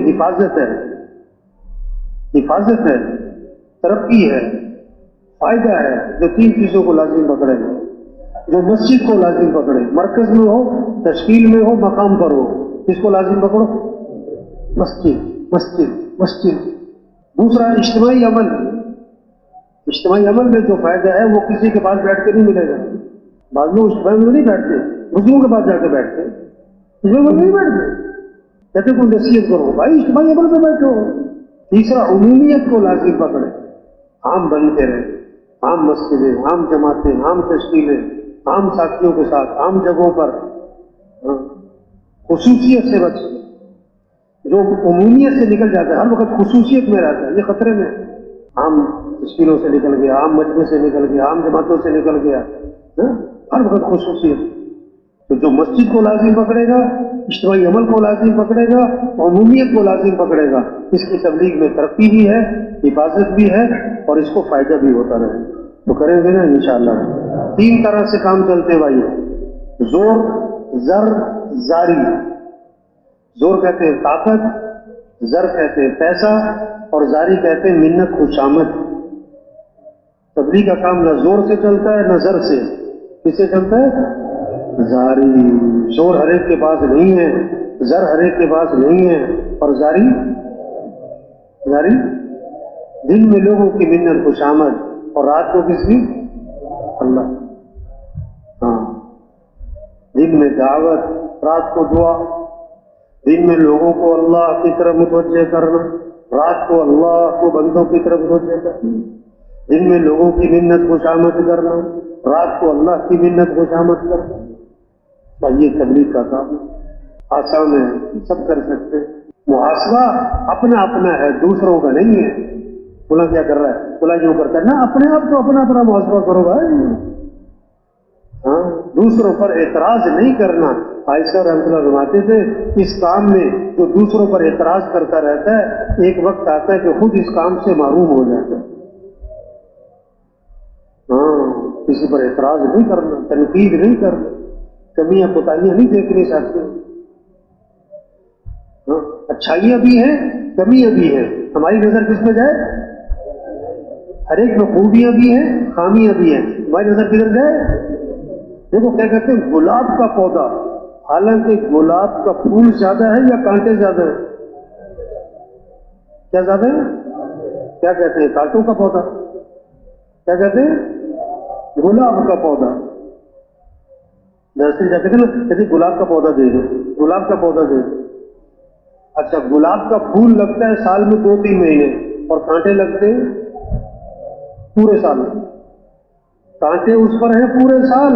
حفاظت ہے، حفاظت ہے، ترقی ہے، فائدہ ہے جو 3 چیزوں کو لازم پکڑے گا، جو مسجد کو لازم پکڑے، مرکز میں ہو، تشکیل میں ہو، مقام پر ہو، اس کو لازم پکڑو، مسجد مسجد مسجد۔ دوسرا اجتماعی عمل، اجتماعی عمل میں جو فائدہ ہے وہ کسی کے پاس بیٹھ کے نہیں ملے گا۔ بعض لوگ اجتماعی میں نہیں بیٹھتے، بزرگوں کے پاس جا کے بیٹھتے، اجتماعی میں نہیں بیٹھتے، کہتے کوئی نصیحت کرو، بھائی اجتماعی عمل میں بیٹھو۔ تیسرا عمومیت کو لازم پکڑے، عام بن کے رہے، عام مسجدیں، عام جماعتیں، عام تشکیلیں، عام ساتھیوں کے ساتھ، عام جگہوں پر، خصوصیت سے بچے۔ جو عمومیت سے نکل جاتا ہے ہر وقت خصوصیت میں رہتا ہے، یہ خطرے میں، عام تشکیلوں سے نکل گیا، عام مجمع سے نکل گیا، عام جماعتوں سے نکل گیا، ہر وقت خصوصیت۔ تو جو مسجد کو لازم پکڑے گا، اجتماعی عمل کو لازم پکڑے گا، عمومیت کو لازم پکڑے گا، اس کی تبلیغ میں ترقی بھی ہے، حفاظت بھی ہے، اور اس کو فائدہ بھی ہوتا رہے۔ تو کریں گے نا انشاءاللہ۔ 3 طرح سے کام چلتے بھائی، زور، زر، زاری۔ زور کہتے ہیں طاقت، زر کہتے ہیں پیسہ، اور زاری کہتے ہیں منت خوشامد۔ تبلیغ کا کام نہ زور سے چلتا ہے نہ زر سے، کس سے چلتا ہے؟ زاری۔ زور ہر ایک کے پاس نہیں ہے، زر ہر ایک کے پاس نہیں ہے، اور زاری دن میں لوگوں کی منت خوشامد، اور رات کو کس کی؟ اللہ۔ ہاں، دن میں دعوت، رات کو دعا، دن میں لوگوں کو اللہ کی طرف متوجہ کرنا، رات کو اللہ کو بندوں کی طرف متوجہ کرنا، دن میں لوگوں کی منت خوشامد کرنا، رات کو اللہ کی منت خوشامد کرنا۔ اور یہ تبلیغ کا کام آسان ہے، سب کر سکتے۔ محاسبہ اپنا اپنا ہے، دوسروں کا نہیں ہے۔ بولا کیا کر رہا ہے؟ بولا یوں کرتا ہے نا، اپنے آپ کو اپنا اپنا محاسبہ کرو بھائی۔ ہاں، دوسروں پر اعتراض نہیں کرنا۔ عائشہ رحمۃ اللہ فرماتے تھے اس کام میں جو دوسروں پر اعتراض کرتا رہتا ہے، ایک وقت آتا ہے کہ خود اس کام سے محروم ہو جاتا ہے۔ ہاں، کسی پر اعتراض نہیں کرنا، تنقید نہیں کرنا، کمیاں کوتاہیاں نہیں دیکھنی چاہتے۔ ہاں، اچھائیاں بھی ہیں، کمیاں بھی ہیں، ہماری نظر کس پہ جائے؟ ہر ایک میں خوبیاں بھی ہیں، خامیاں بھی ہیں، ہماری نظر کدھر جائے؟ دیکھو کیا کہتے ہیں، گلاب کا پودا، حالانکہ گلاب کا پھول زیادہ ہے یا کانٹے زیادہ ہیں؟ کیا زیادہ ہے؟ کیا کہتے ہیں؟ کانٹوں کا پودا۔ کیا کہتے ہیں؟ گلاب کا پودا۔ نرسری جا کہتے ہیں نا، کہتے گلاب کا پودا دے دو، گلاب کا پودا دے دو۔ اچھا، گلاب کا پھول لگتا ہے سال میں 2-3 مہینے، اور کانٹے لگتے ہیں پورے سال۔ کانٹے اس پر ہیں پورے سال،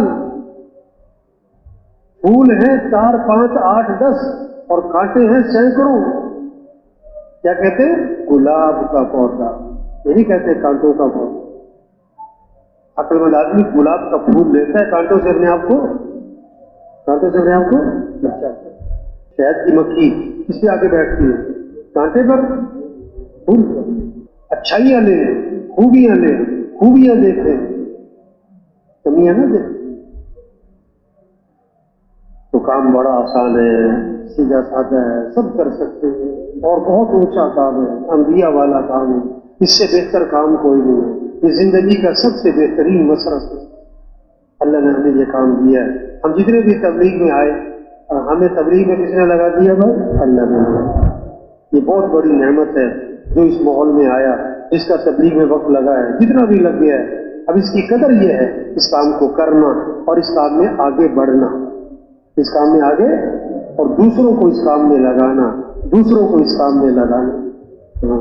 پھول ہیں 4 5 8 10، اور کانٹے ہیں سینکڑوں۔ کیا کہتے ہیں؟ گلاب کا پودا، یہ نہیں کہتے کانٹوں کا پودا۔ عقل مند آدمی گلاب کا پھول لیتا ہے، کانٹوں سے اپنے آپ کو بچاتا ہے۔ شہد کی مکھی کس پہ آ کے بیٹھتی ہے؟ کانٹے پر، پھول پر۔ اچھائیاں لیں، خوبیاں لیں، خوبیاں دیکھیں، کمیاں نہ دیکھیں۔ تو کام بڑا آسان ہے، سیدھا سادہ ہے، سب کر سکتے ہیں، اور بہت اونچا کام ہے، انبیاء والا کام ہے، اس سے بہتر کام کوئی نہیں ہے۔ یہ زندگی کا سب سے بہترین مصرف ہے، اللہ نے ہمیں یہ کام دیا ہے۔ ہم جتنے بھی تبلیغ میں آئے، ہمیں تبلیغ میں کس نے لگا دیا بھائی؟ اللہ نے۔ یہ بہت بڑی نعمت ہے جو اس ماحول میں آیا، جس کا تبلیغ میں وقت لگا ہے، جتنا بھی لگ گیا ہے، اب اس کی قدر یہ ہے اس کام کو کرنا اور اس کام میں آگے بڑھنا، اس کام میں آگے، اور دوسروں کو اس کام میں لگانا، دوسروں کو اس کام میں لگانا۔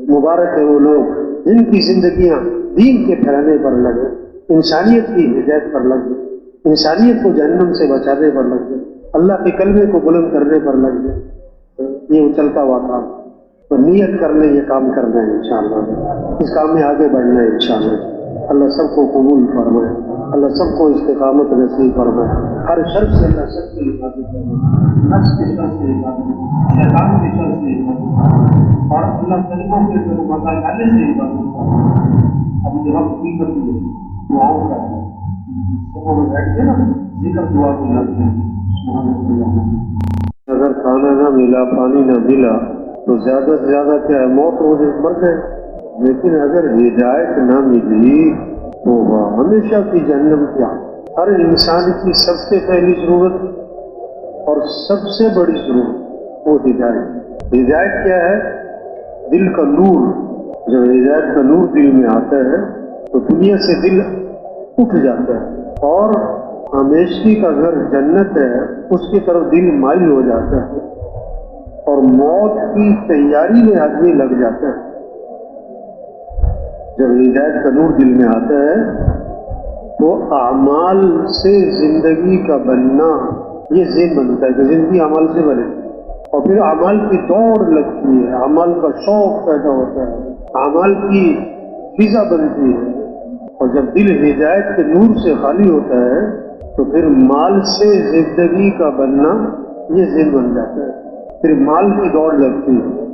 مبارک ہے وہ لوگ جن کی زندگیاں دین کے پھیلانے پر لگے، انسانیت کی ہدایت پر لگ جائے، انسانیت کو جہنم سے بچانے پر لگ جائے، اللہ کے کلمے کو بلند کرنے پر لگ جائے۔ یہ چلتا ہوا کام، تو نیت کرنے یہ کام کرنا ہے انشاءاللہ، اس کام میں آگے بڑھنا ہے انشاءاللہ۔ اللہ سب کو قبول فرمائے، اللہ سب کو استقامت نصیب فرمائے، ہر شر سے اللہ سب کی حفاظت فرمائے، نفس کے شر سے حفاظت فرمائے، شیطان کے شر سے حفاظت فرمائے، اور اللہ طریقوں کے مکہ جانے سے حفاظت فرمائے۔ اب یہ وقت کی کرتی ہے دعاؤں کا ہے، صبح میں بیٹھ کے نا ذکر دعا کو لگ جائے۔ اگر کھانا نہ ملا، پانی نہ ملا، تو زیادہ سے زیادہ کیا ہے، موت ہو جائے، مر جائے. لیکن اگر ہدایت نہ ملی تو وہ ہمیشہ کی جہنم کیا. ہر انسان کی سب سے پہلی ضرورت اور سب سے بڑی ضرورت وہ ہدایت. ہدایت کیا ہے؟ دل کا نور. جب ہدایت کا نور دل میں آتا ہے تو دنیا سے دل اٹھ جاتا ہے اور ہمیشگی کا گھر جنت ہے اس کی طرف دل مائل ہو جاتا ہے اور موت کی تیاری میں آدمی لگ جاتا ہے. جب ہدایت کا نور دل میں آتا ہے تو اعمال سے زندگی کا بننا یہ ذہن بنتا ہے کہ زندگی اعمال سے بنے، اور پھر اعمال کی دوڑ لگتی ہے، اعمال کا شوق پیدا ہوتا ہے، اعمال کی فضا بنتی ہے. اور جب دل ہدایت کے نور سے خالی ہوتا ہے تو پھر مال سے زندگی کا بننا یہ ذہن بن جاتا ہے. پھر مال کی دوڑ لگتی ہے،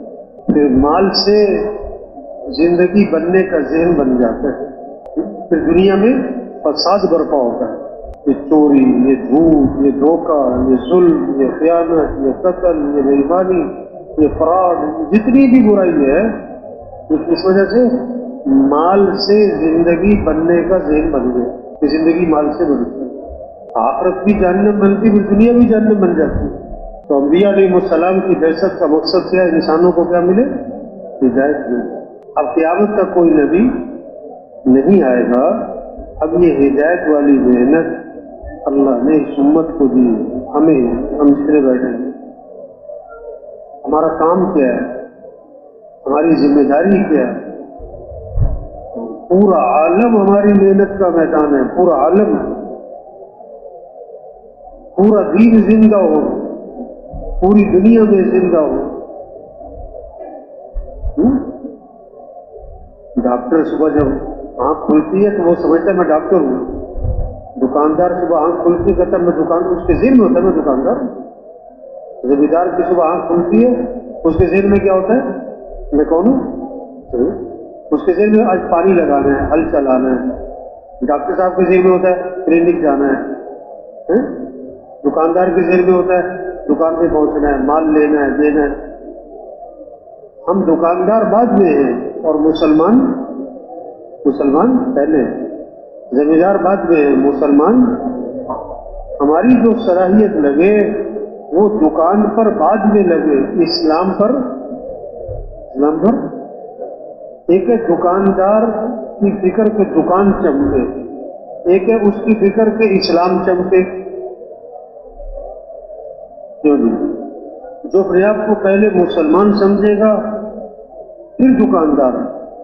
پھر مال سے زندگی بننے کا ذہن بن جاتا ہے. پھر دنیا میں فساد برپا ہوتا ہے. یہ چوری، یہ جھوٹ، یہ دھوکہ، یہ ظلم، یہ خیانت، یہ قتل، یہ بے ایمانی، یہ فراڈ، جتنی بھی برائی ہے یہ کس وجہ سے؟ مال سے زندگی بننے کا ذہن بن گیا کہ زندگی مال سے بنتی ہے. آخرت بھی جہنم بنتی، پھر دنیا بھی جہنم بن جاتی. تو انبیاء علیہ السلام کی بعثت کا مقصد کیا ہے؟ انسانوں کو کیا ملے؟ ہدایت ملے. اب قیامت تک کوئی نبی نہیں آئے گا. اب یہ ہدایت والی محنت اللہ نے اس امت کو دی. ہم جتنے بیٹھے ہیں ہمارا کام کیا ہے؟ ہماری ذمہ داری کیا ہے؟ پورا عالم ہماری محنت کا میدان ہے. پورا عالم، پورا دین زندہ ہو، پوری دنیا میں زندہ ہو. ڈاکٹر صبح جب آنکھ کھلتی ہے تو وہ سمجھتا ہے میں ڈاکٹر ہوں. دکاندار صبح آنکھ کھلتی ہے کہتا ہے میں دکان، اس کے ذہن میں ہوتا ہے میں دکاندار. زمیندار کی صبح آنکھ کھلتی ہے اس کے ذہن میں کیا ہوتا ہے؟ میں کون ہوں. اس کے ذہن میں آج پانی لگانا ہے، ہل چلانا ہے. ڈاکٹر صاحب کے ذہن میں ہوتا ہے کلینک جانا ہے. دکاندار کے ذہن میں ہوتا ہے دکان پہ پہنچنا ہے، مال لینا ہے، دینا ہے. ہم دکاندار بعد میں ہیں اور مسلمان پہلے. زمیندار بعد میں ہیں، مسلمان. ہماری جو صلاحیت لگے وہ دکان پر بعد میں لگے، اسلام پر. ایک ہے دکاندار کی فکر کے دکان چمکے، ایک ہے اس کی فکر کے اسلام چمکے. کیوں جی؟ جو اپنے آپ کو پہلے مسلمان سمجھے گا پھر دکاندار،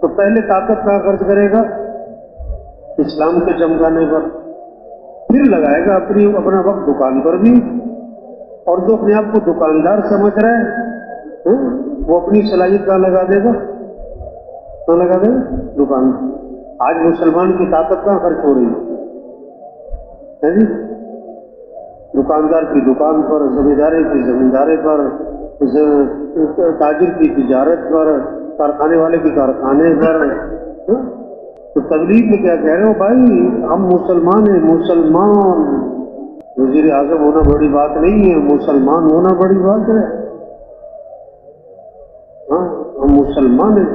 تو پہلے طاقت کہاں خرچ کرے گا؟ اسلام کے چمکانے پر. پھر لگائے گا اپنا وقت دکان پر بھی. اور جو اپنے آپ کو دکاندار سمجھ رہا ہے وہ اپنی صلاحیت کہاں لگا دے گا؟ کہاں لگا دے گا؟ دکان. آج مسلمان کی طاقت کہاں خرچ ہو رہی ہے جی؟ دکاندار کی دکان پر، زمیندارے کی زمیندارے پر، تاجر کی تجارت پر، کارخانے والے کی کارخانے پر. تو تبلیغ میں کیا کہہ رہے ہو بھائی؟ ہم مسلمان ہیں. مسلمان وزیر اعظم ہونا بڑی بات نہیں ہے، مسلمان ہونا بڑی بات ہے. ہاں ہم مسلمان ہیں.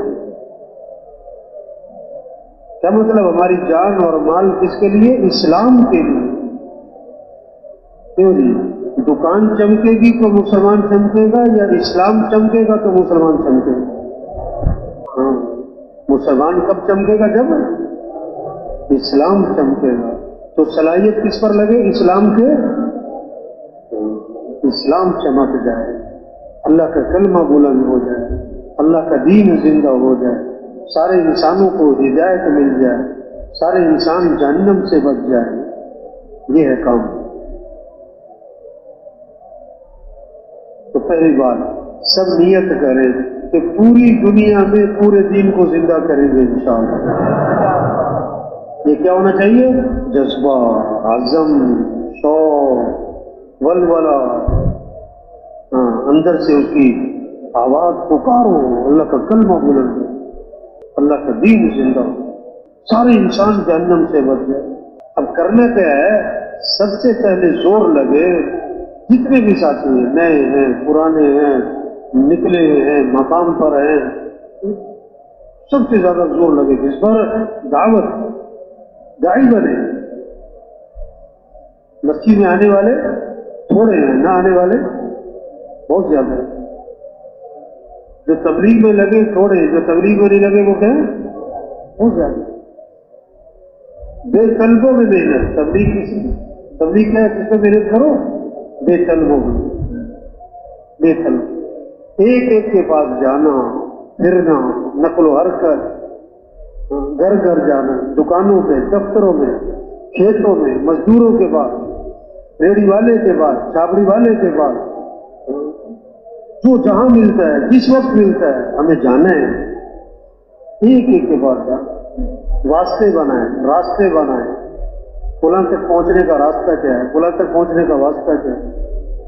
کیا مطلب؟ ہماری جان اور مال کس کے لیے؟ اسلام کے لیے. کیوں جی؟ دکان چمکے گی تو مسلمان چمکے گا یا اسلام چمکے گا تو مسلمان چمکے گا؟ ہاں، مسلمان کب چمکے گا؟ جب اسلام چمکے گا. تو صلاحیت کس پر لگے؟ اسلام کے. اسلام چمک جائے، اللہ کا کلمہ بلند ہو جائے، اللہ کا دین زندہ ہو جائے، سارے انسانوں کو ہدایت مل جائے، سارے انسان جہنم سے بچ جائے. یہ ہے کام. تو پہلی بات سب نیت کریں کہ پوری دنیا میں پورے دین کو زندہ کریں گے انشاءاللہ. یہ کیا ہونا چاہیے؟ جذبہ، عزم، شوق، ولولہ. ہاں، اندر سے اس کی آواز پکارو، اللہ کا کلمہ بلند ہو، اللہ کا دین زندہ ہو، سارے انسان جہنم سے بچ جائے. اب کرنا کیا ہے؟ سب سے پہلے زور لگے، جتنے بھی ساتھی ہیں، نئے ہیں، پرانے ہیں، نکلے ہوئے ہیں، مقام پر ہیں، سب سے زیادہ زور لگے جس پر دعوت، داعی بنے۔ مسجد میں آنے والے تھوڑے ہیں، نہ آنے والے بہت زیادہ ہیں۔ جو تبلیغ میں لگے تھوڑے ہیں، جو تبلیغ میں نہیں لگے وہ کیا ہیں؟ بہت زیادہ۔ بے طلبوں میں محنت، تبلیغ کیا ہے؟ کس پہ محنت کرو؟ بے طلبوں میں، بے طلب، ایک ایک کے پاس جانا، پھرنا، نقل و حرکت، گھر گھر جانا، دکانوں پہ، دفتروں میں، کھیتوں میں، مزدوروں کے پاس، ریڑھی والے کے پاس، چھاپڑی والے کے پاس، جو جہاں ملتا ہے، جس وقت ملتا ہے، ہمیں جانا ہے، ایک ایک کے پاس جانا، واسطے بنائیں، راستے بنائیں، فلاں تک پہنچنے کا راستہ کیا ہے، فلاں تک پہنچنے کا واسطہ کیا ہے،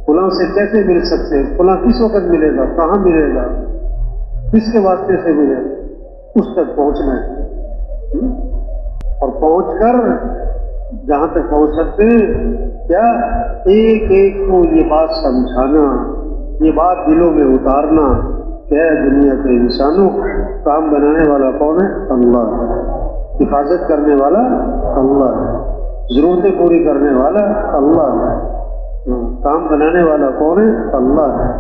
فلاں سے کیسے مل سکتے ہیں، فلاں کس وقت ملے گا، کہاں ملے گا، کس کے واسطے سے ملے گا، اس تک پہنچنا ہے، اور پہنچ کر جہاں تک پہنچ سکتے ہیں کیا ایک ایک کو یہ بات سمجھانا، یہ بات دلوں میں اتارنا کہ اے دنیا کے انسانوں، کام بنانے والا کون ہے؟ اللہ ہے، حفاظت کرنے والا اللہ ہے، ضرورتیں پوری کرنے والا اللہ ہے، کام بنانے والا کون ہے؟ اللہ ہے۔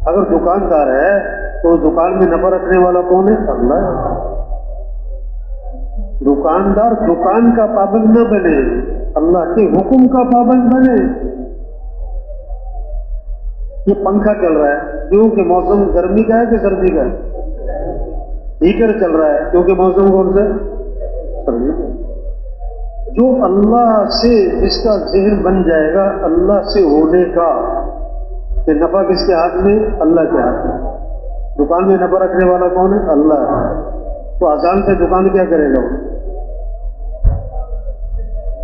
اگر دکاندار ہے تو دکان میں نفع رکھنے والا کون ہے؟ اللہ ہے۔ دکاندار دکان کا پابند نہ بنے، اللہ کے حکم کا پابند بنے۔ یہ پنکھا چل رہا ہے کیونکہ موسم گرمی کا ہے کہ سردی کا ہے؟ ہیٹر چل رہا ہے کیونکہ موسم کون سا ہے؟ سردی کا۔ جو اللہ سے جس کا ذہن بن جائے گا اللہ سے ہونے کا کہ نفع کس کے ہاتھ میں؟ اللہ کے ہاتھ میں۔ دکان میں نفع رکھنے والا کون ہے؟ اللہ ہے۔ تو اذان سے دکان کیا کرے گا؟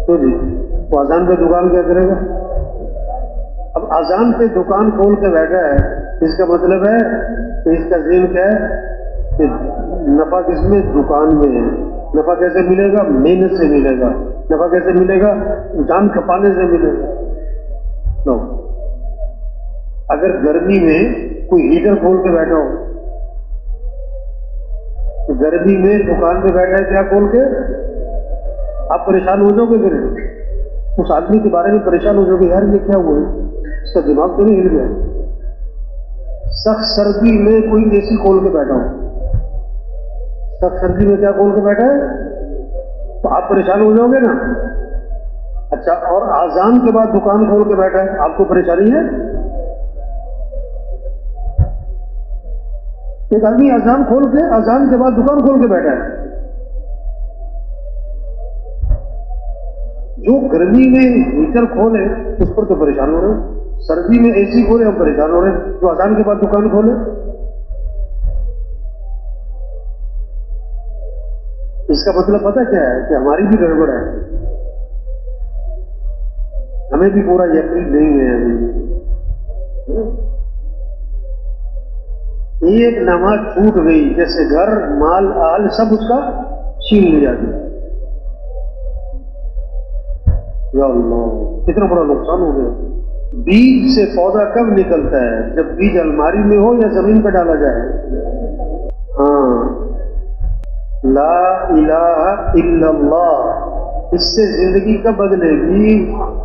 تو جی وہ اذان پہ دکان کیا کرے گا؟ اب اذان پہ دکان کھول کے بیٹھا ہے، اس کا مطلب ہے کہ اس کا ذہن کیا ہے کہ نفع کس میں؟ دکان میں ہے۔ نفع کیسے ملے گا؟ محنت سے ملے گا۔ نفع کیسے ملے گا؟ جان کھپانے سے ملے گا۔ تو اگر گرمی میں کوئی ہیٹر کھول کے بیٹھا ہو، تو گرمی میں دکان پہ بیٹھا ہے کیا کھول کے، آپ پریشان ہو جاؤ گے، پھر اس آدمی کے بارے میں پریشان ہو جاؤ گے، یار یہ کیا ہوا ہے، اس کا دماغ تو نہیں ہل گیا۔ سخت سردی میں کوئی اے سی کھول کے بیٹھا ہو، سخت سردی میں کیا کھول کے بیٹھا ہے، تو آپ پریشان ہو جاؤ گے نا۔ اچھا، اور اذان کے بعد دکان کھول کے بیٹھا ہے، آپ کو پریشانی ہے؟ ایک آدمی اذان کھول کے، اذان کے بعد دکان کھول کے بیٹھا ہے۔ جو گرمی میں ہیٹر کھولے اس پر تو پریشان ہو رہے ہیں، سردی میں اے سی کھولے ہم پریشان ہو رہے ہیں، جو اذان کے بعد دکان کھولے۔ اس کا مطلب پتہ کیا ہے کہ ہماری بھی گڑبڑ ہے، ہمیں بھی پورا یقین نہیں ہے ابھی۔ ایک نماز چھوٹ گئی، جیسے گھر، مال، آل سب اس کا چھین لیا گیا۔ یا اللہ، کتنا بڑا نقصان ہو گیا۔ بیج سے پودا کب نکلتا ہے؟ جب بیج الماری میں ہو یا زمین پہ ڈالا جائے؟ ہاں، لا الہ الا اللہ، اس سے زندگی کب بدلے گی؟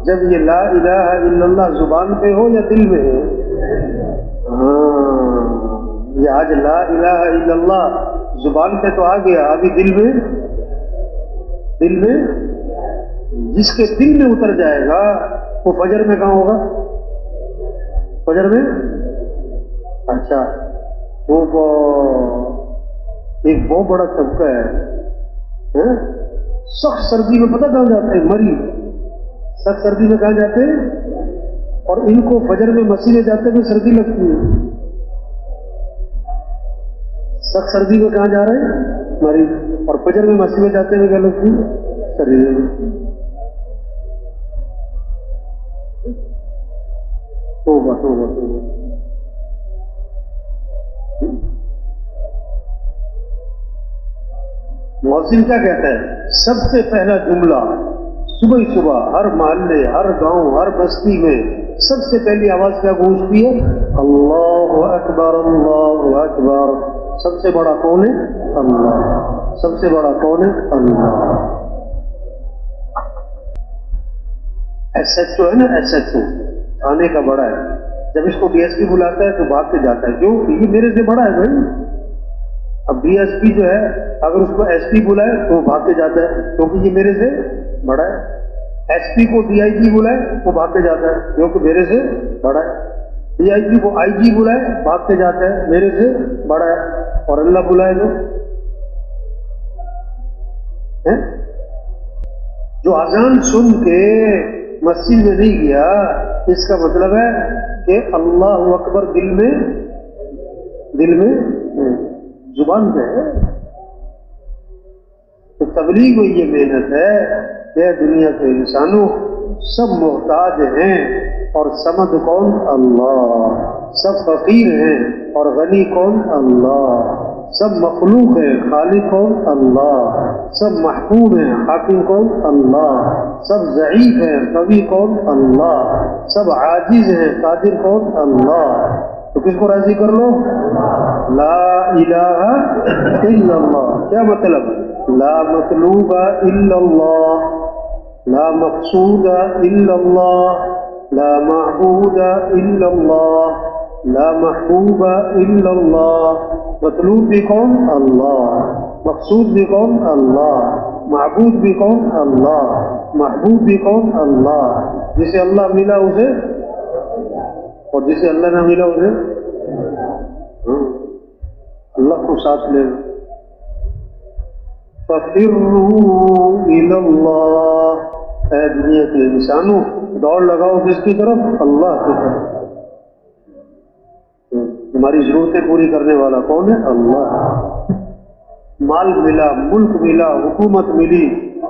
جب یہ لا الہ الا اللہ زبان پہ ہو یا دل میں ہو؟ ہاں، یہ آج لا الہ الا اللہ زبان پہ تو آ گیا، ابھی دل میں جس کے دل میں اتر جائے گا وہ فجر میں کہاں ہوگا؟ فجر میں؟ اچھا، وہ ایک بہت بڑا طبقہ ہے، سخت سردی میں پتہ کہاں جاتے ہیں؟ مری، سخت سردی میں کہاں جاتے ہیں؟ اور ان کو فجر میں مسجد جاتے ہوئے سردی لگتی ہے۔ سخت سردی میں کہاں جا رہے ہیں؟ مری، اور فجر میں مسجد جاتے ہوئے کیا لگتی ہے؟ سردی۔ توبہ توبہ توبہ۔ مؤذن کیا کہتا ہے؟ سب سے پہلا جملہ صبح ہی صبح ہر محلے، ہر گاؤں، ہر بستی میں سب سے پہلی آواز کیا گونجتی ہے؟ اللہ اکبر اللہ اکبر. سب سے بڑا کون ہے؟ اللہ. سب سے بڑا کون ہے؟ اللہ. ایس ایچ او ہے نا، ایس ایچ او تھانے کا بڑا ہے. جب اس کو ڈی ایس پی بلاتا ہے تو بھاگ کے جاتا ہے. کیوں؟ یہ میرے سے بڑا ہے بھائی. اب ڈی ایس پی جو ہے اگر اس کو ایس پی بلائے تو وہ بھاگ کے جاتا ہے کیونکہ یہ میرے سے بڑا ہے. ایس پی کو ڈی آئی جی بلائے وہ بھاگ کے جاتا ہے کیونکہ میرے سے بڑا ہے. ڈی آئی جی کو آئی جی بلائے بھاگ کے جاتا ہے میرے سے بڑا ہے. اور اللہ بلائے جو اذان سن کے مسجد میں نہیں گیا، اس کا مطلب ہے کہ اللہ اکبر دل میں زبان پہ ہے. تو تبلیغ میں یہ محنت ہے کہ دنیا کے انسانوں سب محتاج ہیں اور سمد کون؟ اللہ. سب فقیر ہیں اور غنی کون؟ اللہ. سب مخلوق ہیں، خالق کون؟ اللہ. سب محکوم ہیں، حاکم کون؟ اللہ. سب ضعیف ہیں، قوی کون؟ اللہ. سب عاجز ہیں، قادر کون؟ اللہ. تو کس کو راضی کر لو؟ لا الہ الا اللہ. کیا مطلب؟ لا مطلوب الا اللہ، لا مقصود الا اللہ، لا معبود الا اللہ، لا محبوب الا اللہ. مطلوب بھی کون؟ اللہ. مقصود بھی کون؟ اللہ. معبود بھی کون؟ اللہ. محبوب بھی کون؟ اللہ. جسے اللہ ملا اسے، اور جسے اللہ نہ ملا اسے اللہ کو ساتھ لے. فَفِرُّوا إِلَى اللَّهِ. اے دنیا کے انسانوں دوڑ لگاؤ کس کی طرف؟ اللہ کی طرف. تمہاری ضرورتیں پوری کرنے والا کون ہے؟ اللہ. مال ملا، ملک ملا، حکومت ملی،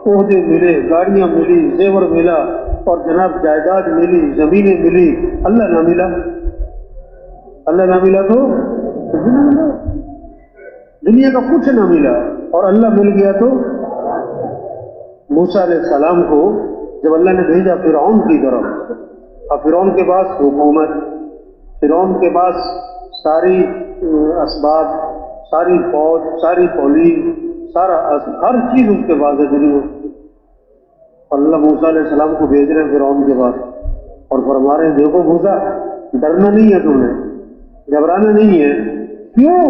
عہدے ملے، گاڑیاں ملی، زیور ملا اور جناب جائیداد ملی، زمینیں ملی، اللہ نہ ملا. اللہ نہ ملا تو دنیا کا کچھ نہ ملا اور اللہ مل گیا تو. موسیٰ علیہ السلام کو جب اللہ نے بھیجا فرعون کی طرف، اب فرعون کے پاس حکومت، فرعون کے پاس ساری اسباب، ساری فوج، ساری پولیس، ہر چیز اس کے پاس ہے دنیا. اللہ موسیٰ علیہ السلام کو بھیج رہے ہیں فرعون کے پاس اور فرما رہے ہیں دیکھو موسیٰ ڈرنا نہیں ہے، تمہیں گھبرانا نہیں ہے. کیوں؟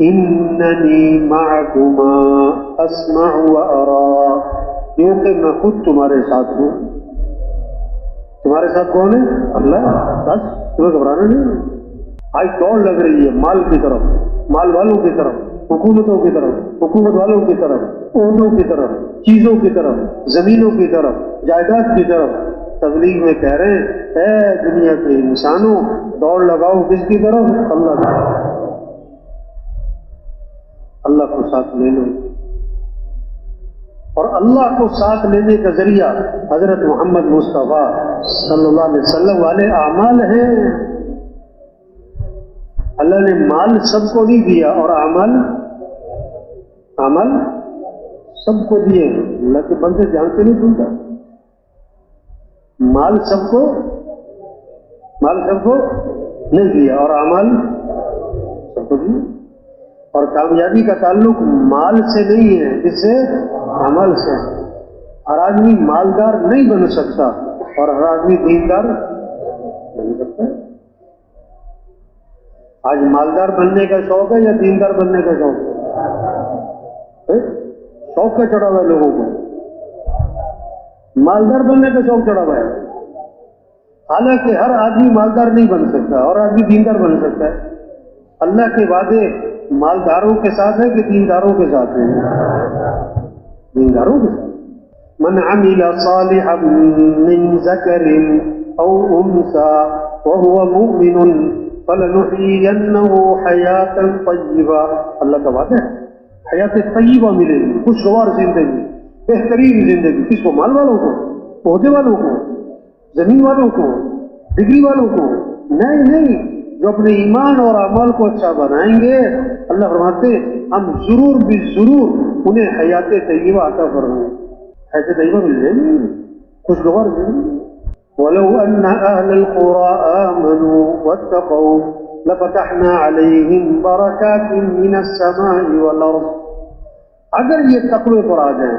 اننی معکما اسمع و ارا. کیونکہ میں خود تمہارے ساتھ ہوں. تمہارے ساتھ کون ہے؟ اللہ. بس تمہیں گھبرانا نہیں ہے. آج دوڑ لگ رہی ہے مال کی طرف، مال والوں کی طرف، حکومتوں کی طرف، حکومت والوں کی طرف، عہدوں کی طرف، چیزوں کی طرف، زمینوں کی طرف، جائیداد کی طرف. تبلیغ میں کہہ رہے ہیں اے دنیا کے انسانوں دوڑ لگاؤ کس کی طرف؟ اللہ کی طرف. اللہ کو ساتھ لے لو. اور اللہ کو ساتھ لینے کا ذریعہ حضرت محمد مصطفیٰ صلی اللہ علیہ وسلم والے اعمال ہیں. اللہ نے مال سب کو نہیں دیا اور اعمال سب کو دیے. اللہ کے بندے دھیان سے نہیں سنتا. مال سب کو نہیں دیا اور اعمال سب کو دیا. اور کامیابی کا تعلق مال سے نہیں ہے، اس سے عمل سے. ہر آدمی مالدار نہیں بن سکتا اور ہر آدمی دیندار بن سکتا ہے. آج مالدار بننے کا شوق ہے یا دیندار بننے کا شوق ہے؟ شوق کا چڑھا ہوا ہے لوگوں کو. مالدار بننے کا شوق چڑھا ہوا ہے. حالانکہ ہر آدمی مالدار نہیں بن سکتا اور آدمی دیندار بن سکتا ہے. اللہ کے وعدے مالداروں کے ساتھ ہے کہ دینداروں کے ساتھ ہے؟ دینداروں کے ساتھ. من عمل صالحا من ذکر او انثى وهو مؤمن فلنحيينه حیاتا طیبہ. اللہ کا وعدہ ہے حیات طیبہ ملے گی، خوشگوار زندگی، بہترین زندگی. کس کو؟ مال والوں کو، عہدے والوں کو، زمین والوں کو، ڈگری والوں کو نہیں. جو اپنے ایمان اور اعمال کو اچھا بنائیں گے اللہ فرماتے ہم ضرور بھی ضرور انہیں حیات طیبہ عطا فرمائیں گے. حیات طیبہ مل جائے گی، خوشگوار زندگی. وَلَوْ أَنَّ أَهْلَ الْقُرَىٰ آمَنُوا وَاتَّقَوْا لفتحنا علیہم برکات من السماء والارض. اگر یہ تقوی پر آ جائیں،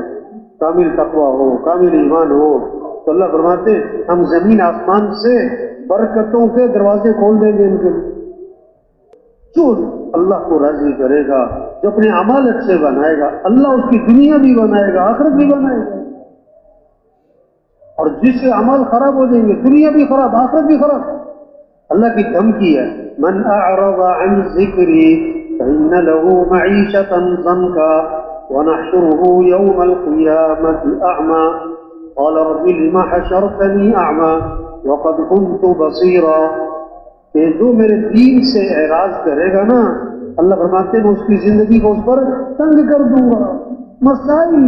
کامل تقوی ہو، کامل ایمان ہو، تو اللہ فرماتے ہیں ہم زمین آسمان سے برکتوں کے دروازے کھول دیں گے ان کے لیے. جو اللہ کو راضی کرے گا، جو اپنے اعمال اچھے بنائے گا، اللہ اس کی دنیا بھی بنائے گا، آخرت بھی بنائے گا. اور جس کے اعمال خراب ہو جائیں گے، دنیا بھی خراب، آخرت بھی خراب. اللہ کی دھمکی ہے من اعرض عن ذکری فإن له معیشة ضنکا ونحشره يوم القیامة اعمى قال رب لم حشرتنی اعمى وقد كنت بصیرا. کہ جو میرے دین سے اعراض کرے گا نا، اللہ فرماتے ہیں میں اس کی زندگی کو اس پر تنگ کر دوں گا. مسائل،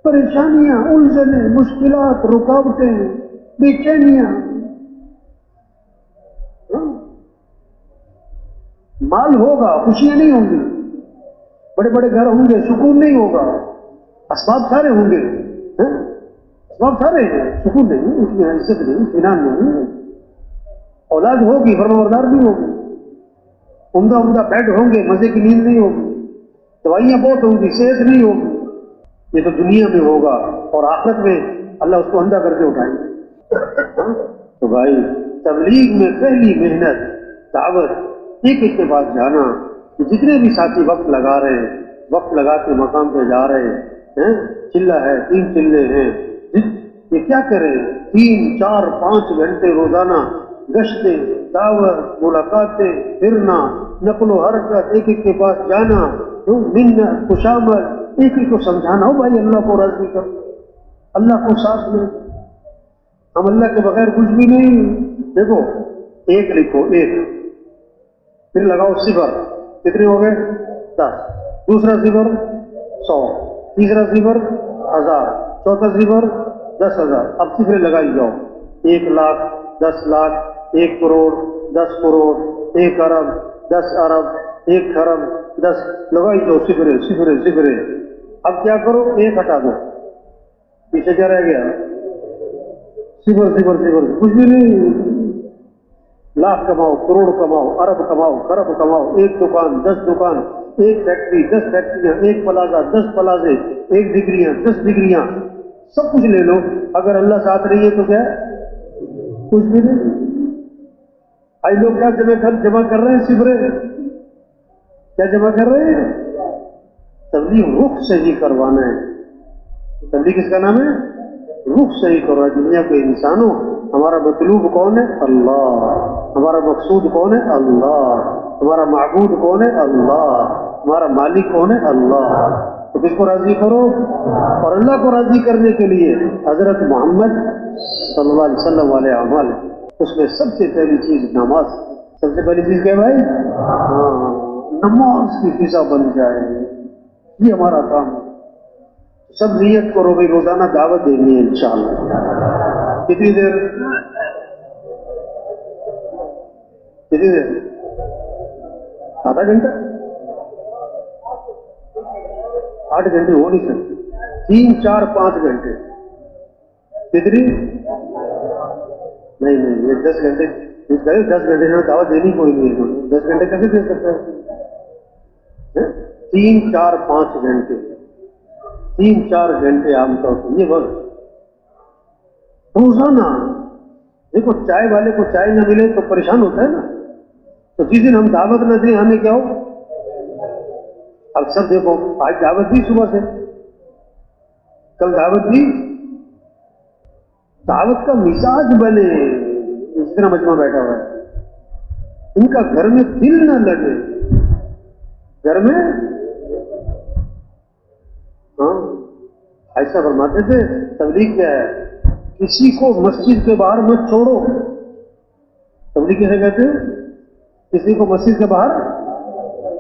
پریشانیاں، الجھنیں، مشکلات، رکاوٹیں، بے چینیاں. مال ہوگا، خوشیاں نہیں ہوں گی، بڑے بڑے گھر ہوں گے، سکون نہیں ہوگا. اسباب سارے ہوں گے، اسباب سارے ہیں، سکون نہیں، اس میں عزت نہیں، اطمینان نہیں. اولاد ہوگی، فرمانبردار نہیں ہوگی، عمدہ عمدہ بیڈ ہوں گے، مزے کی نیند نہیں ہوگی، دوائیاں بہت ہوں گی، صحت نہیں ہوگی. یہ تو دنیا میں ہوگا، اور آخرت میں اللہ اس کو اندھا کر کے اٹھائیں گے. تو بھائی تبلیغ میں پہلی محنت دعوت، ایک ایک کے پاس جانا. کہ جتنے بھی ساتھی وقت لگا رہے ہیں، وقت لگا کے مقام پہ جا رہے ہیں، چلہ ہے، 3 چلے ہیں، یہ کیا کریں؟ 3، 4، 5 گھنٹے روزانہ گشتیں، دعوت، ملاقاتیں، پھرنا، نقل و حرکت، ایک ایک کے پاس جانا، منت، خوشامد، ایک ایک کو سمجھانا. ہو بھائی اللہ کو راضی کر، اللہ کو ساتھ لے، ہم اللہ کے بغیر کچھ بھی نہیں. دیکھو 1 لکھو، 1، پھر لگاؤ 0، کتنے ہو گئے؟ 10. دوسرا 0 100، تیسرا 0 1000، چوتھا 0 10,000. اب صفریں لگائی جاؤ. 1 لاکھ، 10 لاکھ، 1 کروڑ، 10 کروڑ، 1 ارب، 10 ارب، 1 خرب، 10 لگائی جاؤ. صفریں صفریں صفریں. اب کیا کرو؟ 1 ہٹا دو، پیچھے کیا رہ گیا؟ 0 0 0، کچھ بھی نہیں. لاکھ کماؤ، کروڑ کماؤ، ارب کماؤ، خرب کماؤ. 1 دکان، 10 دکان، 1 فیکٹری، 10 فیکٹریاں، 1 پلازہ، 10 پلازے، 1 ڈگریاں، 10 ڈگریاں، سب کچھ لے لو. اگر اللہ ساتھ رہی ہے تو کیا؟ کچھ بھی نہیں. آج لوگ کیا جمع کر رہے ہیں؟ صفریں. کیا جمع کر رہے ہیں؟ تبلیغ رخ صحیح کروانا ہے. تبلیغ کس کا نام ہے؟ رخ صحیح کروا. دنیا کے انسانوں، ہمارا مطلوب کون ہے؟ اللہ. ہمارا مقصود کون ہے؟ اللہ. ہمارا معبود کون ہے؟ اللہ. ہمارا مالک کون ہے؟ اللہ. تو کس کو راضی کرو؟ اور اللہ کو راضی کرنے کے لیے حضرت محمد صلی اللہ علیہ وسلم والے اعمال، اس میں سب سے پہلی چیز نماز. سب سے پہلی چیز کیا بھائی؟ نماز کی فضا بن جائے، یہ ہمارا کام ہے. سب نیت کرو بھائی روزانہ دعوت دینی ہے انشاءاللہ. کتنی دیر؟ کتنی دیر؟ آدھا گھنٹہ؟ 8 گھنٹے ہو نہیں سکتے. 3، 4، 5 گھنٹے. کتنی؟ نہیں نہیں، یہ 10 گھنٹے. 10 گھنٹے میں دعوت دینی کوئی نہیں ہے. 10 گھنٹے کیسے دے سکتا ہے؟ 3، 4، 5 گھنٹے. 3، 4 گھنٹے عام طور پر یہ وقت روزانہ. دیکھو چائے والے کو چائے نہ ملے تو پریشان ہوتا ہے نا. تو جس دن ہم دعوت نہ دیں ہمیں کیا ہو؟ اب سب دیکھو، آج دعوت دی صبح سے، کل دعوت دی. دعوت کا مزاج بنے. جتنا مجمع بیٹھا ہوا ہے ان کا گھر میں دل نہ لگے. گھر میں ایسا فرماتے تھے تبلیغ کیا ہے؟ کسی کو مسجد کے باہر مت چھوڑو. تبلیغ کیسے کہتے ہیں؟ کسی کو مسجد کے باہر،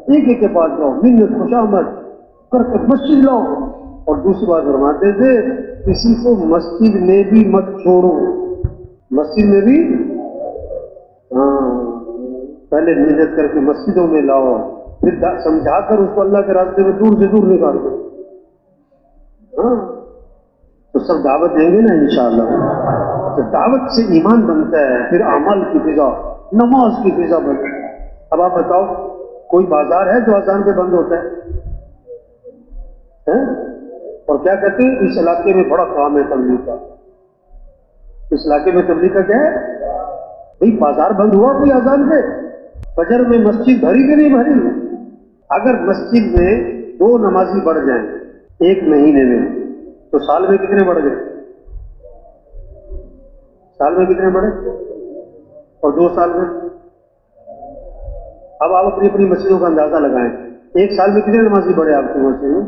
ایک ایک کے پاس جاؤ، منت خوشامد کر کے مسجد لاؤ. اور دوسری بات فرماتے تھے کسی کو مسجد میں بھی مت چھوڑو. مسجد میں بھی پہلے محنت کر کے مسجدوں میں لاؤ، پھر سمجھا کر اس کو اللہ کے راستے میں دور سے دور نکال دو. تو سب دعوت دیں گے نا انشاءاللہ. تو دعوت سے ایمان بنتا ہے، پھر اعمال کی فضا، نماز کی فضا بنتی ہے. اب آپ بتاؤ کوئی بازار ہے جو اذان پہ بند ہوتا ہے؟ اور کیا کہتے ہیں اس علاقے میں بڑا کام ہے تبلیغ کا، اس علاقے میں تبلیغ کا کیا ہے؟ بھئی بازار بند ہوا کوئی اذان پہ؟ فجر میں مسجد بھری کہ نہیں بھری؟ اگر مسجد میں 2 نمازی بڑھ جائیں ایک مہینے میں تو سال میں کتنے بڑھ گئے؟ سال میں کتنے بڑھے؟ اور 2 سال میں؟ اب آپ اپنی اپنی مسجدوں کا اندازہ لگائیں، 1 سال میں کتنے نمازی بڑھے آپ کی مسجد میں؟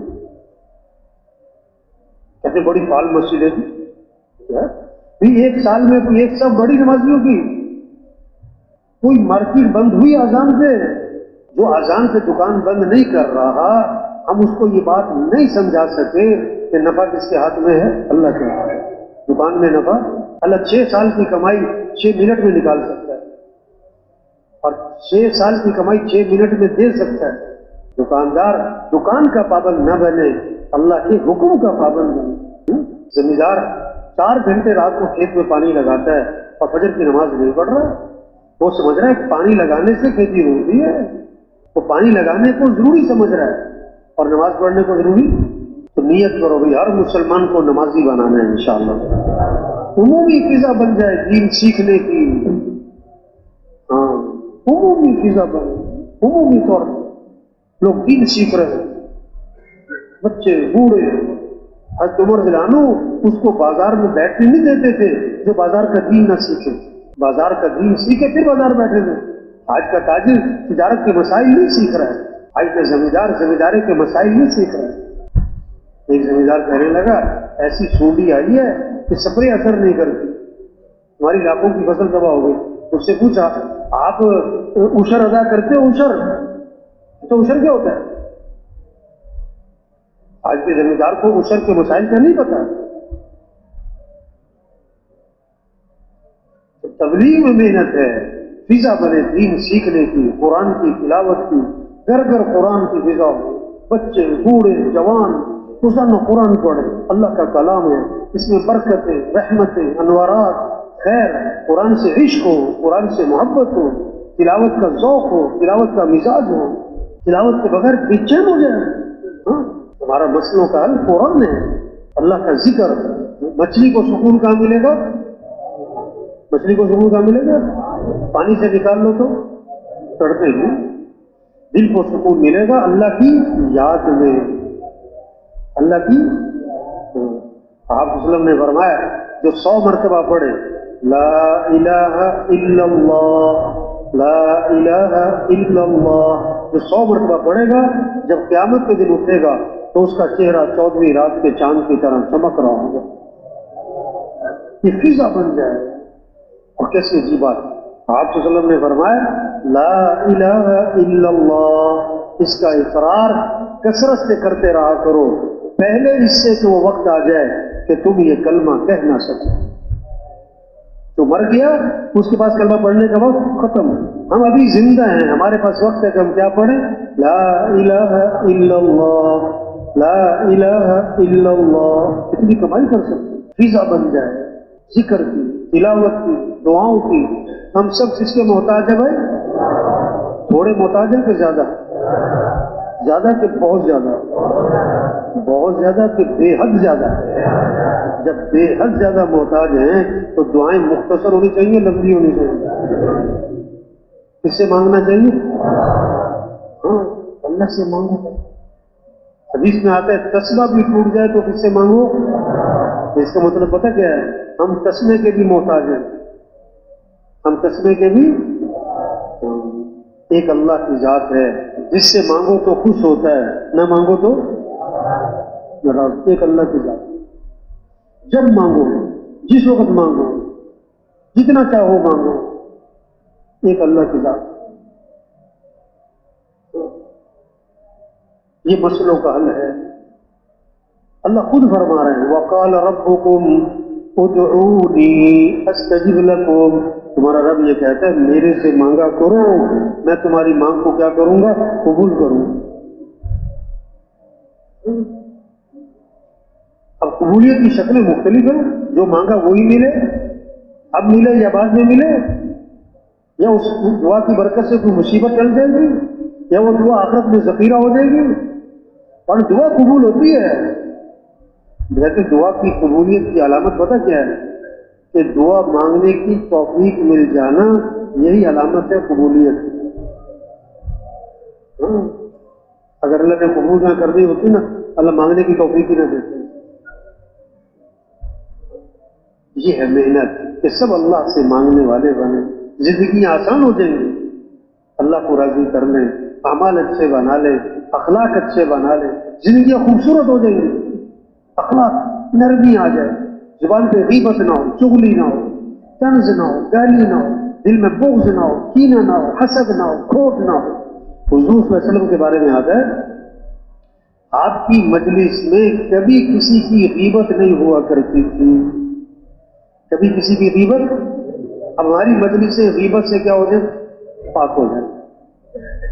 کہتے بڑی فعال مسجد ہے جی، 1 سال میں کوئی 100 بڑی نمازیوں کی کوئی مارکیٹ بند ہوئی اذان پہ؟ جو اذان سے دکان بند نہیں کر رہا ہم اس کو یہ بات نہیں سمجھا سکے کہ نفع کس کے ہاتھ میں ہے؟ اللہ کے ہاتھ میں۔ دکان میں نفع اللہ 6 سال کی کمائی 6 منٹ میں نکال سکتا ہے، اور 6 سال کی کمائی 6 منٹ میں دے سکتا ہے۔ دکاندار دکان کا پابند نہ بنے، اللہ کے حکم کا پابند بنے۔ زمیندار 4 گھنٹے رات کو کھیت میں پانی لگاتا ہے اور فجر کی نماز نہیں پڑھ رہا، وہ سمجھ رہا ہے کہ پانی لگانے سے کھیتی ہوتی ہے، وہ پانی لگانے کو ضروری سمجھ رہا ہے اور نماز پڑھنے کو ضروری۔ تو نیت کرو بھائی ہر مسلمان کو نمازی بنانا ہے انشاءاللہ، عمومی فضا بن جائے دین سیکھنے کی، ہاں عمومی فضا بنے، عمومی طور پر لوگ دین سیکھ رہے ہیں، بچے بوڑھے۔ حضرت عمر رضی اللہ عنہ اس کو بازار میں بیٹھنے نہیں دیتے تھے جو بازار کا دین نہ سیکھے، بازار کا دین سیکھے پھر بازار بیٹھے تھے۔ آج کا تاجر تجارت کے مسائل نہیں سیکھ رہا ہے، آج کا زمیندار زمینداری کے مسائل نہیں سیکھ رہا ہے۔ ایک زمیندار کہنے لگا ایسی سونڈی آئی ہے کہ سپرے اثر نہیں کرتی، ہماری لاکھوں کی فصل تباہ ہو گئی۔ اس سے پوچھا آپ عشر ادا کرتے ہو؟ عشر تو عشر کیا ہوتا ہے؟ آج کے زمیندار کو عشر کے مسائل کا نہیں پتا۔ تو تبلیغ میں محنت ہے، فضا بنے دین سیکھنے کی، قرآن کی تلاوت کی، گھر گھر قرآن کی فضا ہو، بچے بوڑھے جوان روزانہ قرآن پڑھے، اللہ کا کلام ہے، اس میں برکتیں رحمتیں انوارات خیر، قرآن سے عشق ہو، قرآن سے محبت ہو، تلاوت کا ذوق ہو، تلاوت کا مزاج ہو، تلاوت کے بغیر بے چین ہو جائے۔ ہمارا مسئلوں کا حل قرآن ہے، اللہ کا ذکر۔ مچھلی کو سکون کہاں ملے گا؟ مچھلی کو سکون کہاں ملے گا؟ پانی سے نکال لو تو تڑپے گی۔ دل کو سکون ملے گا اللہ کی یاد میں، اللہ کی۔ آپ صلی اللہ علیہ وسلم نے فرمایا جو 100 مرتبہ پڑھے لا الہ الا اللہ لا الہ الا اللہ، جو 100 مرتبہ پڑھے گا جب قیامت کے دن اٹھے گا تو اس کا چہرہ 14ویں رات کے چاند کی طرح چمک رہا ہوگا، یہ فضا بن جائے۔ اور کیسی عجیب بات، آپ صلی اللہ علیہ وسلم نے فرمایا لا الہ الا اللہ، اس کا اقرار کثرت سے کرتے رہا کرو پہلے اس سے کہ وہ وقت آ جائے کہ تم یہ کلمہ کہہ نہ سکو۔ جو مر گیا اس کے پاس کلمہ پڑھنے کا وقت ختم، ہم ابھی زندہ ہیں، ہمارے پاس وقت ہے کہ ہم کیا پڑھیں؟ لا الہ الا اللہ لا الہ الا اللہ۔ کتنی کمائی کر سکتے، فضا بن جائے ذکر کی، تلاوت کی، دعاؤں کی۔ ہم سب کس کے محتاج ہیں بھائی؟ تھوڑے محتاج ہیں کہ زیادہ؟ زیادہ کہ بہت زیادہ؟ بہت زیادہ کہ بے حد زیادہ؟ جب بے حد زیادہ محتاج ہیں تو دعائیں مختصر ہونی چاہیے، لمبی ہونی چاہیے؟ کس سے مانگنا چاہیے؟ ہاں اللہ سے مانگو۔ حدیث میں آتا ہے تسبیح بھی ٹوٹ جائے تو کس سے مانگو؟ اس کا مطلب پتہ کیا ہے؟ ہم تسبیح کے بھی محتاج ہیں، ہم تسبیح کے بھی۔ ایک اللہ کی ذات ہے جس سے مانگو تو خوش ہوتا ہے، نہ مانگو تو ناراض۔ ایک اللہ کی ذات، جب مانگو جس وقت مانگو جتنا چاہو مانگو، ایک اللہ کی ذات۔ یہ مسئلوں کا حل ہے، اللہ خود فرما رہے ہیں وَقَالَ رَبُّكُمْ ادعونی استجب لکم، تمہارا رب یہ کہتا ہے میرے سے مانگا کرو، میں تمہاری مانگ کو کیا کروں گا؟ قبول کروں۔ اب قبولیت کی شکلیں مختلف ہیں، جو مانگا وہی ملے، اب ملے یا بعد میں ملے، یا اس دعا کی برکت سے کوئی مصیبت ٹل جائے گی, یا وہ دعا آخرت میں ذخیرہ ہو جائے گی. اور دعا قبول ہوتی ہے. ویسے دعا کی قبولیت کی علامت پتہ کیا ہے؟ کہ دعا مانگنے کی توفیق مل جانا, یہی علامت ہے قبولیت. اگر اللہ نے قبول نہ کرنی ہوتی نا, اللہ مانگنے کی توفیق ہی نہ دیتے. یہ ہے محنت کہ سب اللہ سے مانگنے والے بنے, زندگی آسان ہو جائیں گی. اللہ کو راضی کر لیں, اعمال اچھے بنا لیں, اخلاق اچھے بنا لیں, زندگیاں خوبصورت ہو جائیں گی. اخلاق نرمی آ جائے, زبان پہ غیبت نہ ہو, چغلی نہ ہو, طنز نہ ہو, گالی نہ ہو, دل میں بغض نہ ہو, کینہ نہ ہو, حسد نہ ہو, کھوٹ نہ ہو. حضور صلی اللہ علیہ وسلم کے بارے میں آتا ہے, آپ کی مجلس میں کبھی کسی کی غیبت نہیں ہوا کرتی تھی. کبھی کسی کی غیبت. اب ہماری مجلس سے غیبت سے کیا ہو جائے؟ پاک ہو جائے.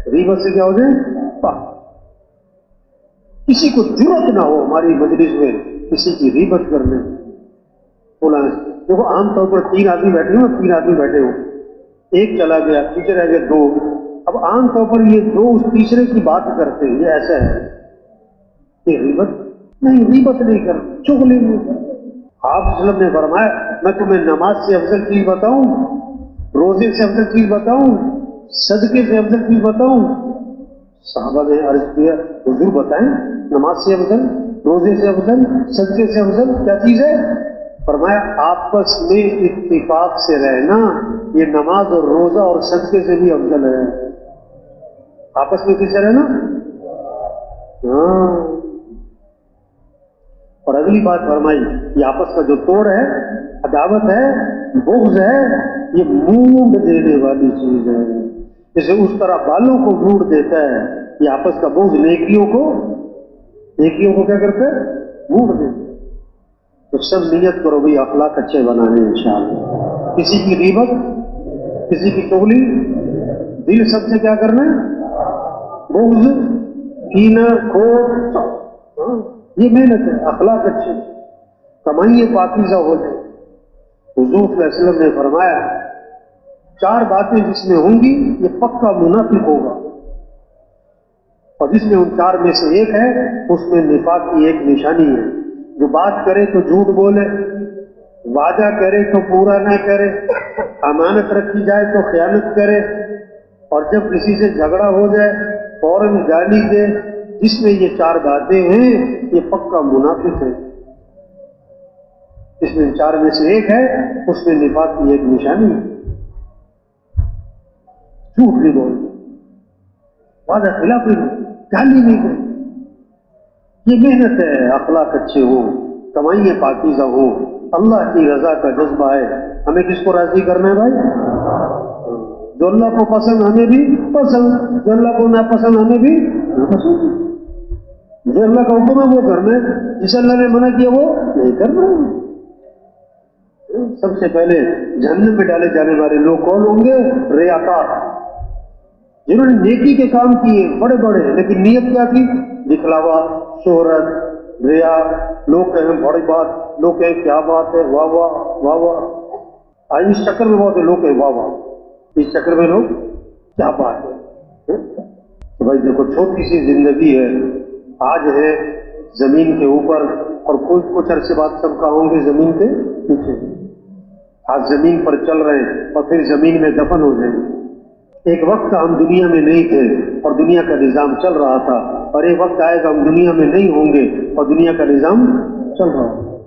غیبت سے کیا ہو جائے؟ پاک. کسی کو جرأت نہ ہو ہماری مجلس میں کسی کی غیبت کرنے. بولا دیکھو عام طور پر 3 آدمی بیٹھے ہو, 3 آدمی بیٹھے ہو, ایک چلا گیا, پیچھے رہ گئے 2. اب عام طور پر یہ 2 اس تیسرے کی بات کرتے ہیں. یہ ایسا ہے کہ غیبت نہیں, غیبت نہیں کر, چغلی نہیں کر. آپ صلی اللہ علیہ وسلم نے فرمایا میں تمہیں نماز سے افضل چیز بتاؤں, روزے سے افضل چیز بتاؤں, صدقے سے افضل چیز بتاؤں. صحابہ نے عرض کیا حضور بتائیں, نماز سے افضل, روزے سے افضل, صدقے سے افضل کیا چیز ہے؟ فرمایا آپس میں اتفاق سے رہنا یہ نماز اور روزہ اور صدقے سے بھی افضل ہے. آپس میں کس سے رہنا؟ ہاں. اور اگلی بات فرمائی, یہ آپس کا جو توڑ ہے, عداوت ہے, بغض ہے, یہ مونڈ دینے والی چیز ہے. جیسے اس طرح بالوں کو مونڈ دیتا ہے, یہ آپس کا بغض نیکیوں کو کیا کرتا ہے؟ مونڈ دیتا ہے. تو سب نیت کرو بھائی اخلاق اچھے بنانے انشاءاللہ. کسی کی غیبت, کسی کی چغلی, دل سب سے کیا کرنا ہے؟ بغض, کینہ, کھوٹ. یہ محنت ہے. اخلاق اچھے, کمائیے پاکیزہ ہو جائے. حضور صلی اللہ علیہ وسلم نے فرمایا 4 باتیں جس میں ہوں گی یہ پکا منافق ہوگا, اور جس میں ان 4 میں سے ایک ہے اس میں نفاق کی ایک نشانی ہے. جو بات کرے تو جھوٹ بولے, وعدہ کرے تو پورا نہ کرے, امانت رکھی جائے تو خیانت کرے, اور جب کسی سے جھگڑا ہو جائے فوراً گالی دے. جس میں یہ 4 باتیں ہیں یہ پکا منافق ہے. جس میں 4 میں سے ایک ہے اس میں نفاق کی ایک نشانی ہے. جھوٹ نہیں بولنا, وعدہ خلافی نہیں, گالی نہیں دے. یہ محنت ہے. اخلاق اچھے ہوں, کمائیاں پاکیزہ ہوں, اللہ کی رضا کا جذبہ ہے. ہمیں کس کو راضی کرنا ہے بھائی؟ جو اللہ کو پسند ہمیں بھی پسند, جو اللہ کو ناپسند ہمیں بھی ناپسند. جو اللہ کا حکم ہے وہ کرنا ہے, جسے اللہ نے منع کیا وہ نہیں کرنا. سب سے پہلے جہنم میں ڈالے جانے والے لوگ کون ہوں گے؟ ریاکار, جنہوں نے نیکی کے کام کیے بڑے بڑے, لیکن نیت کیا کی؟ دکھلاوا, شہرت, ریا. لوگ کہیں بڑی بات, لوگ کہیں کیا بات ہے, واہ واہ واہ واہ. آج اس چکر میں بہت ہے, لوگ کہیں واہ واہ, اس چکر میں لوگ کیا بات ہے. تو بھائی دیکھو چھوٹی سی زندگی ہے, آج ہے زمین کے اوپر اور کچھ عرصے بعد سب کا ہوں گے زمین کے نیچے. آج زمین پر چل رہے ہیں اور پھر زمین میں دفن ہو جائیں گے. ایک وقت ہم دنیا میں نہیں تھے اور دنیا کا نظام چل رہا تھا, اور ایک وقت آئے گا ہم دنیا میں نہیں ہوں گے اور دنیا کا نظام چل رہا ہوگا.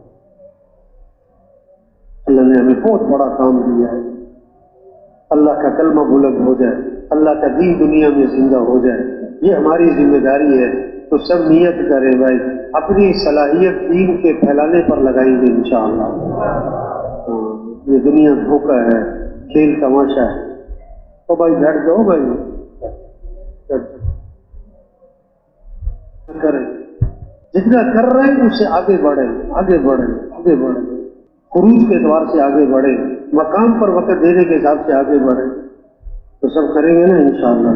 اللہ نے ہمیں بہت بڑا کام دیا ہے. اللہ کا کلمہ بلند ہو جائے, اللہ کا دین دنیا میں زندہ ہو جائے, یہ ہماری ذمہ داری ہے. تو سب نیت کریں بھائی, اپنی صلاحیت دین کے پھیلانے پر لگائیں گے انشاءاللہ. یہ دنیا دھوکہ ہے, کھیل تماشا ہے. تو بھائی بیٹھ جاؤ بھائی, کریں جتنا کر رہے ہیں اس سے آگے بڑھیں, آگے بڑھیں, آگے بڑھیں. خروج کے اعتبار سے آگے بڑھیں, مقام پر وقت دینے کے حساب سے آگے بڑھیں. تو سب کریں گے نا انشاءاللہ.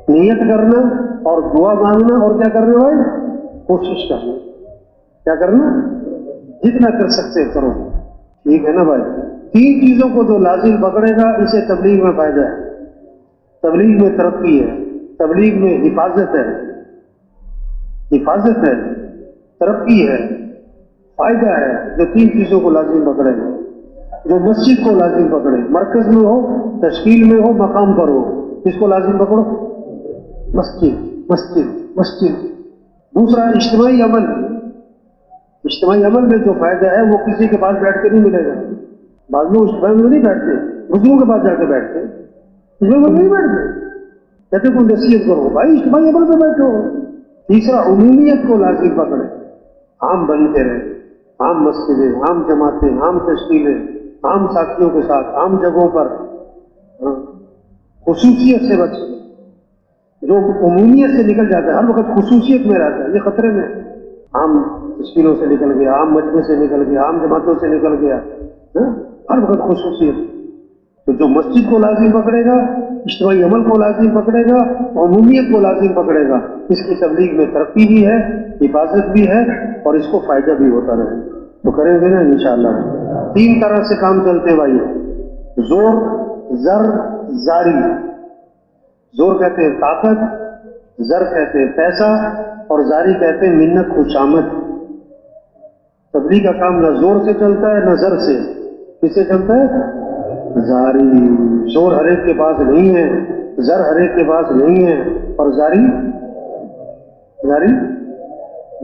نیت کرنا اور دعا مانگنا, اور کیا کرنا بھائی؟ کوشش کرنا. کیا کرنا؟ جتنا کر سکتے کرو. ٹھیک ہے نا بھائی؟ 3 چیزوں کو جو لازم پکڑے گا اسے تبلیغ میں فائدہ ہے، تبلیغ میں ترقی ہے، تبلیغ میں حفاظت ہے، حفاظت ہے، ترقی ہے، فائدہ ہے، جو 3 چیزوں کو لازم پکڑے گا۔ جو مسجد کو لازم پکڑے، مرکز میں ہو، تشکیل میں ہو، مقام پر ہو، اس کو لازم پکڑو، مسجد مسجد مسجد۔ دوسرا اجتماعی عمل، اجتماعی عمل میں جو فائدہ ہے وہ کسی کے پاس بیٹھ کے نہیں ملے گا۔ بعض لوگ اجتماعی میں نہیں بیٹھتے، بزرگوں کے پاس جا کے بیٹھتے، اجتماعی میں نہیں بیٹھتے، کہتے کوئی نصیحت کرو، بھائی اجتماعی عمل میں بیٹھو۔ تیسرا عمومیت کو لازم پکڑے، عام بن کے رہے، عام مسجدیں، عام جماعتیں، عام تشکیلیں، عام ساتھیوں کے ساتھ، عام جگہوں پر، خصوصیت سے بچے۔ جو عمومیت سے نکل جاتا ہے، ہر وقت خصوصیت میں رہتا ہے، یہ خطرے میں۔ عام تشکیلوں سے نکل گیا، عام مجمع سے نکل گیا، عام جماعتوں سے نکل گیا، ہر وقت خصوصیت۔ تو جو مسجد کو لازم پکڑے گا، اجتماعی عمل کو لازم پکڑے گا، عمومیت کو لازم پکڑے گا، اس کی تبلیغ میں ترقی بھی ہے، حفاظت بھی ہے، اور اس کو فائدہ بھی ہوتا رہے۔ تو کریں گے نا انشاءاللہ۔ 3 طرح سے کام چلتے بھائی، زور، زر، زاری۔ زور کہتے ہیں طاقت، زر کہتے ہیں پیسہ، اور زاری کہتے ہیں منت خوشامد۔ تبلیغ کا کام نہ زور سے چلتا ہے نہ زر سے، کس سے چلتا ہے؟ زاری۔ زور ہر ایک کے پاس نہیں ہے، زر ہر ایک کے پاس نہیں ہے، اور زاری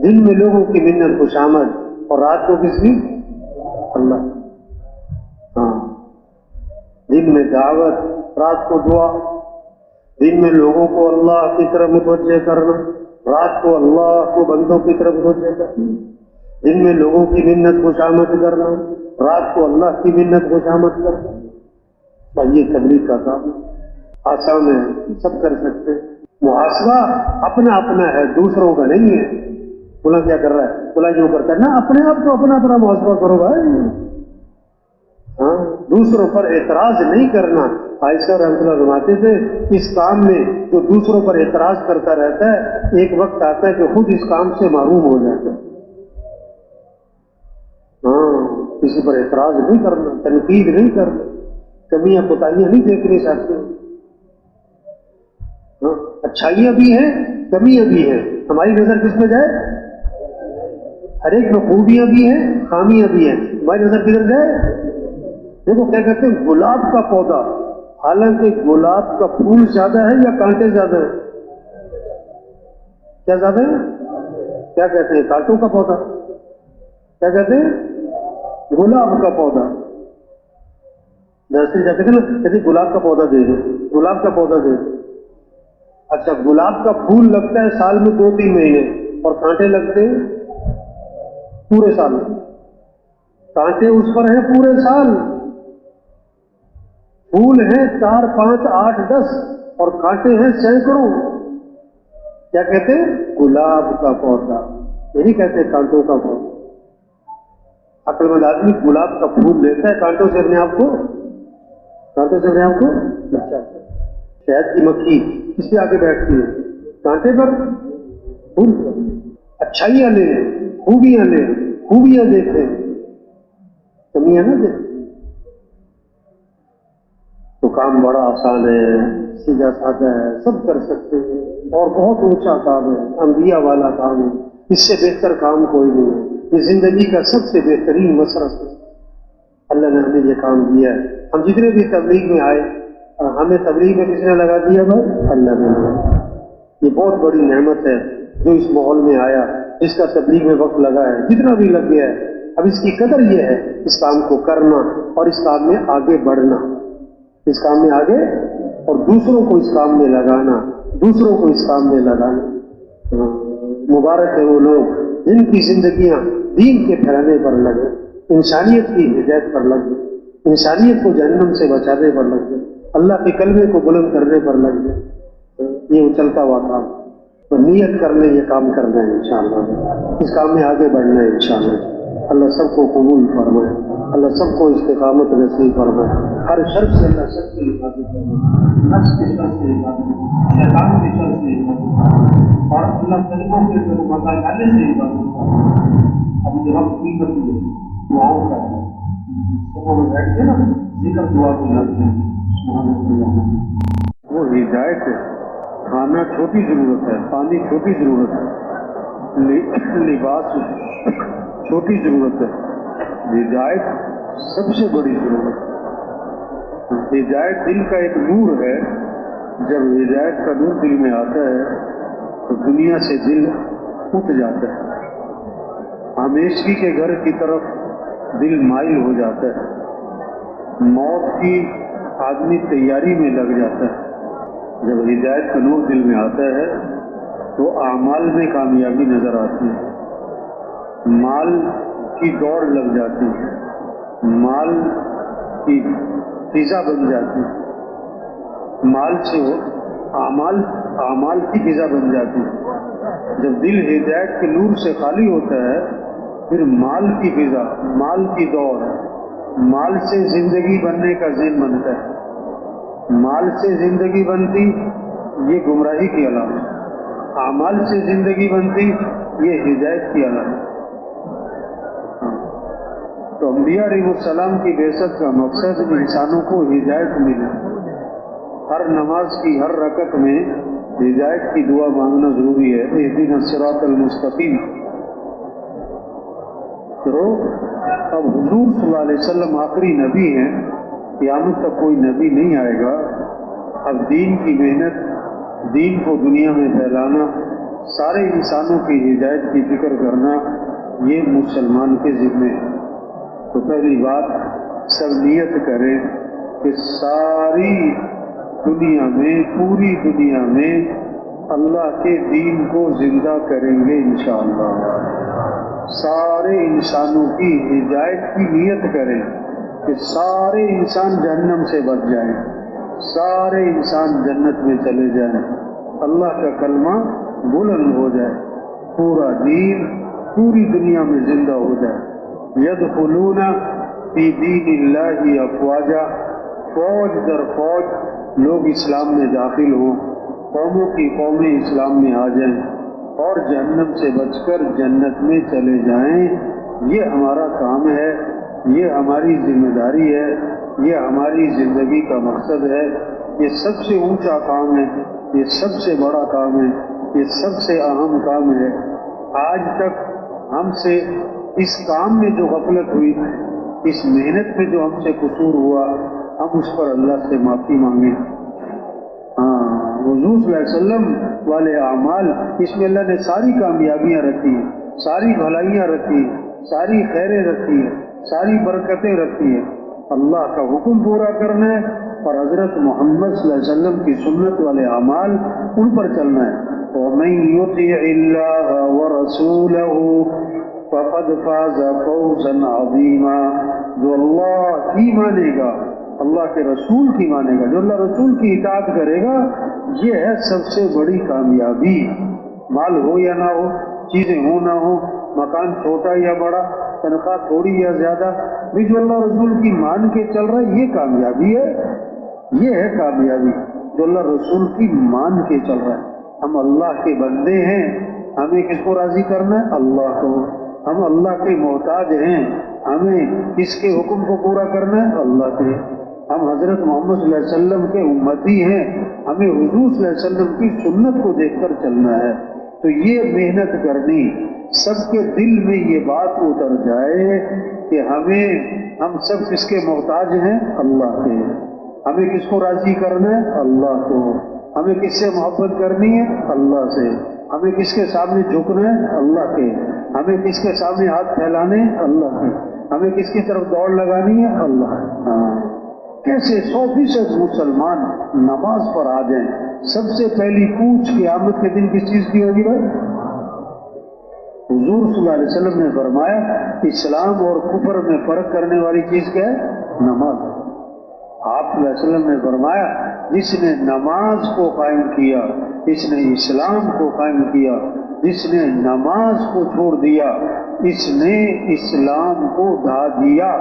دن میں لوگوں کی منت خوشامد، اور رات کو کس کی؟ اللہ۔ ہاں، دن میں دعوت، رات کو دعا، دن میں لوگوں کو اللہ کی طرف متوجہ کرنا، رات کو اللہ کو بندوں کی طرف متوجہ کرنا، دن میں لوگوں کی منت خوشامد کرنا، رات کو اللہ کی منت خوشامد کرنا۔ اور یہ تبلیغ کا کام آسان ہے، سب کر سکتے۔ محاسبہ اپنا اپنا ہے، دوسروں کا نہیں ہے۔ بولا کیا کر رہا ہے؟ بولا جو کرتا ہے نا، اپنے آپ کو اپنا اپنا محاسبہ کرو بھائی۔ ہاں، دوسروں پر اعتراض نہیں کرنا۔ عائشہ رحمۃ اللہ فرماتے تھے، اس کام میں جو دوسروں پر اعتراض کرتا رہتا ہے، ایک وقت آتا ہے کہ خود اس کام سے محروم ہو جاتا ہے۔ ہاں، کسی پر اعتراض نہیں کرنا، تنقید نہیں کرنا، کمیاں کوتاہیاں نہیں دیکھنی چاہتے۔ ہاں، اچھائیاں بھی ہیں، کمیاں بھی ہیں، ہماری نظر کس پہ جائے؟ ہر ایک میں خوبیاں بھی ہیں، خامیاں بھی ہیں، ہماری نظر کدھر جائے؟ دیکھو کیا کہتے ہیں، گلاب کا پودا، حالانکہ گلاب کا پھول زیادہ ہے یا کانٹے زیادہ ہیں؟ کیا زیادہ ہے؟ کیا کہتے ہیں؟ کانٹوں کا پودا۔ کیا کہتے ہیں؟ گلاب کا پودا۔ نرسری جا کہتے ہیں نا، کہتے گلاب کا پودا دے دو، گلاب کا پودا دے دو۔ اچھا، گلاب کا پھول لگتا ہے سال میں 2-3 مہینے، اور کانٹے لگتے ہیں پورے سال۔ کانٹے اس پر ہیں پورے سال، پھول ہیں 4 5 8 10، اور کانٹے ہیں سینکڑوں۔ کیا کہتے ہیں؟ گلاب کا پودا، یہ نہیں کہتے کانٹوں کا پودا۔ عقل مند آدمی گلاب کا پھول لیتا ہے، کانٹوں سے اپنے آپ کو بچاتا ہے۔ شہد کی مکھی کس پہ آ کے بیٹھتی ہے؟ کانٹے پر، پھول پر۔ اچھائیاں لیں، خوبیاں لیں، خوبیاں دیکھیں، کمیاں نہ دیکھیں۔ تو کام بڑا آسان ہے، سیدھا سادہ ہے، سب کر سکتے ہیں، اور بہت اونچا کام ہے، انبیاء والا کام ہے۔ اس سے بہتر کام کوئی نہیں ہے، یہ زندگی کا سب سے بہترین مصرف ہے۔ اللہ نے ہمیں یہ کام دیا ہے۔ ہم جتنے بھی تبلیغ میں آئے، ہمیں تبلیغ میں کس نے لگا دیا بھائی؟ اللہ نے لگا۔ یہ بہت بڑی نعمت ہے جو اس ماحول میں آیا، جس کا تبلیغ میں وقت لگا ہے، جتنا بھی لگ گیا ہے۔ اب اس کی قدر یہ ہے اس کام کو کرنا اور اس کام میں آگے بڑھنا، اس کام میں آگے، اور دوسروں کو اس کام میں لگانا، دوسروں کو اس کام میں لگانا۔ مبارک ہے وہ لوگ جن کی زندگیاں دین کے پھیلانے پر لگے، انسانیت کی ہدایت پر لگ گئے، انسانیت کو جہنم سے بچانے پر لگ گئے، اللہ کے کلمے کو بلند کرنے پر لگ گئے۔ یہ چلتا ہوا کام، تو نیت کر لیں، یہ کام کرنا ہے انشاءاللہ، اس کام میں آگے بڑھنا ہے انشاءاللہ۔ اللہ سب کو قبول فرمائے، اللہ سب کو استقامت نصیب فرمائے، ہر شر سے اللہ سب کی حفاظت فرمائے، نفس کے شر سے حفاظت فرمائے، شیطان کے شر سے حفاظت فرمائے، اور اللہ طریقوں کے مکہ جانے سے حفاظت فرمائے۔ اب یہ وقت کی کرتی ہے دعاؤں کا ہے، صبح میں بیٹھ کے نا ذکر دعا کو لگتے ہیں سبحان اللہ. وہ ہدایت ہے. کھانا چھوٹی ضرورت ہے, پانی چھوٹی ضرورت ہے, لباس چھوٹی ضرورت ہے, ہدایت سب سے بڑی ضرورت ہے. ہدایت دل کا ایک نور ہے. جب ہدایت کا نور دل میں آتا ہے تو دنیا سے دل اٹھ جاتا ہے. ہمیشگی کے گھر کی طرف دل مائل ہو جاتا ہے. موت کی آدمی تیاری میں لگ جاتا ہے. جب ہدایت کا نور دل میں آتا ہے تو اعمال میں کامیابی نظر آتی ہے, مال کی دوڑ لگ جاتی ہے, مال کی فضا بن جاتی ہے, مال سے ہو اعمال کی فضا بن جاتی ہے. جب دل ہدایت کے نور سے خالی ہوتا ہے پھر مال کی فضا, مال کی دوڑ, مال سے زندگی بننے کا ذہن بنتا ہے. مال سے زندگی بنتی یہ گمراہی کی علامت, اعمال سے زندگی بنتی یہ ہدایت کی علامت. تو انبیاء علیہ السلام کی بعثت کا مقصد انسانوں کو ہدایت ملے. ہر نماز کی ہر رکعت میں ہدایت کی دعا مانگنا ضروری ہے. اہدنا الصراط المستقیم. تو اب حضور صلی اللہ علیہ وسلم آخری نبی ہیں, قیامت تک کوئی نبی نہیں آئے گا. اب دین کی محنت, دین کو دنیا میں پھیلانا, سارے انسانوں کی ہدایت کی فکر کرنا یہ مسلمان کے ذمے ہے. تو پہلی بات سب نیت کریں کہ ساری دنیا میں, پوری دنیا میں اللہ کے دین کو زندہ کریں گے انشاءاللہ. سارے انسانوں کی ہدایت کی نیت کریں کہ سارے انسان جہنم سے بچ جائیں, سارے انسان جنت میں چلے جائیں, اللہ کا کلمہ بلند ہو جائے, پورا دین پوری دنیا میں زندہ ہو جائے. یدخلون فی دین اللہ افواجا, فوج در فوج لوگ اسلام میں داخل ہوں, قوموں کی قومیں اسلام میں آ جائیں اور جہنم سے بچ کر جنت میں چلے جائیں. یہ ہمارا کام ہے, یہ ہماری ذمہ داری ہے, یہ ہماری زندگی کا مقصد ہے. یہ سب سے اونچا کام ہے, یہ سب سے بڑا کام ہے, یہ سب سے اہم کام ہے. آج تک ہم سے اس کام میں جو غفلت ہوئی, اس محنت میں جو ہم سے قصور ہوا, ہم اس پر اللہ سے معافی مانگیں. حضور صلی اللہ علیہ وسلم والے اعمال, اس میں اللہ نے ساری کامیابیاں رکھی ہیں, ساری بھلائیاں رکھی ہیں, ساری خیریں رکھی ہیں, ساری برکتیں رکھی ہیں. اللہ کا حکم پورا کرنا ہے اور حضرت محمد صلی اللہ علیہ وسلم کی سنت والے اعمال ان پر چلنا ہے. وَمَن يُطِعِ اللَّهَ وَرَسُولَهُ فَقَدْ فَازَ فَوْزًا عَظِيمًا. جو اللہ کی مانے گا, اللہ کے رسول کی مانے گا, جو اللہ رسول کی اطاعت کرے گا, یہ ہے سب سے بڑی کامیابی. مال ہو یا نہ ہو, چیزیں ہو نہ ہو, مکان چھوٹا یا بڑا, تنخواہ تھوڑی یا زیادہ, بھی جو اللہ رسول کی مان کے چل رہا ہے یہ کامیابی ہے. یہ ہے کامیابی جو اللہ رسول کی مان کے چل رہا ہے. ہم اللہ کے بندے ہیں, ہمیں کس کو راضی کرنا ہے؟ اللہ کو. ہم اللہ کے محتاج ہیں, ہمیں کس کے حکم کو پورا کرنا ہے؟ اللہ کے. ہم حضرت محمد صلی اللہ علیہ وسلم کے امتی ہیں, ہمیں حضور صلی اللہ علیہ وسلم کی سنت کو دیکھ کر چلنا ہے. تو یہ محنت کرنی, سب کے دل میں یہ بات اتر جائے کہ ہم سب کس کے محتاج ہیں؟ اللہ کے. ہمیں کس کو راضی کرنا ہے؟ اللہ کو. ہمیں کس سے محبت کرنی ہے؟ اللہ سے. ہمیں کس کے سامنے جھکنا ہے؟ اللہ کے. ہمیں کس کے سامنے ہاتھ پھیلانے ہیں؟ اللہ کے. ہمیں کس کی طرف دوڑ لگانی ہے؟ اللہ. کیسے 100% مسلمان نماز پر آ جائیں. سب سے پہلی پوچھ قیامت کے دن کس چیز کی ہوگی بھائی؟ حضور صلی اللہ علیہ وسلم نے فرمایا اسلام اور کفر میں فرق کرنے والی چیز کیا ہے؟ نماز. آپ صلی اللہ علیہ وسلم نے فرمایا جس نے نماز کو قائم کیا اس نے اسلام کو قائم کیا, جس نے نماز کو چھوڑ دیا اس نے اسلام کو ڈھا دیا.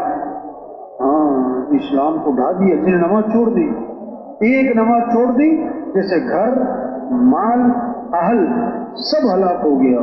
اسلام کو ڈھا دیا جس نے نماز چھوڑ دی. ایک نماز چھوڑ دی جیسے گھر, مال, اہل سب ہلاک ہو گیا.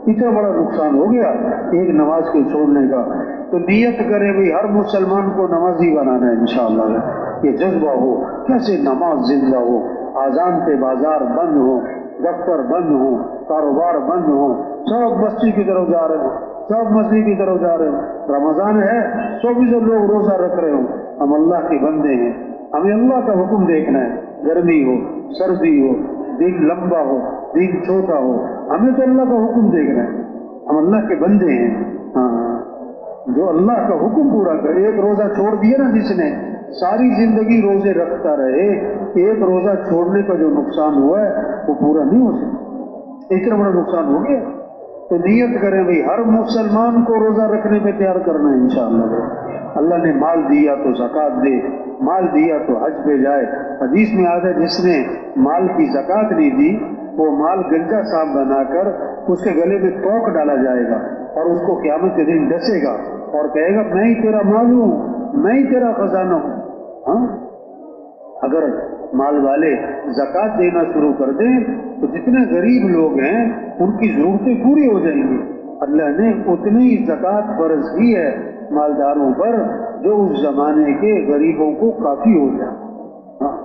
اتنا بڑا نقصان ہو گیا ایک نماز کے چھوڑنے کا. تو نیت کرے بھائی ہر مسلمان کو نمازی بنانا ہے انشاءاللہ. یہ جذبہ ہو کیسے نماز زندہ ہو، اذان پہ بازار بند ہو، دفتر بند ہو، کاروبار بند ہو، سب مسجد کی طرف جا رہے ہیں، سب مسجد کی طرف جا رہے ہیں. رمضان ہے 24 لوگ روزہ رکھ رہے ہوں. ہم اللہ کے بندے ہیں، ہمیں اللہ کا حکم دیکھنا ہے. گرمی ہو، سردی ہو، دن لمبا ہو، دن چھوٹا ہو، ہمیں تو اللہ کا حکم دیکھنا ہے. ہم اللہ کے بندے ہیں. ہاں، جو اللہ کا حکم پورا کرے. ایک روزہ چھوڑ دیا نا جس نے، ساری زندگی روزے رکھتا رہے، ایک روزہ چھوڑنے کا جو نقصان ہوا ہے وہ پورا نہیں ہو سکتا. اتنا بڑا نقصان ہو گیا. تو نیت کریں بھائی ہر مسلمان کو روزہ رکھنے پہ تیار کرنا ہے انشاءاللہ. اللہ نے مال دیا تو زکوٰۃ دے، مال دیا تو حج پہ جائے. حدیث میں آتا ہے جس نے مال کی زکوٰۃ نہیں دی وہ مال گنجا صاحب بنا کر اس کے گلے میں توق ڈالا جائے گا اور اس کو قیامت کے دن ڈسے گا اور کہے گا میں ہی تیرا مال ہوں، میں ہی تیرا خزانہ ہوں. ہاں، اگر مال والے زکوٰۃ دینا شروع کر دیں تو جتنے غریب لوگ ہیں ان کی ضرورتیں پوری ہو جائیں گی. اللہ نے اتنی زکوٰۃ فرض کی ہے مالداروں پر جو اس زمانے کے غریبوں کو کافی ہو جائے. ہاں،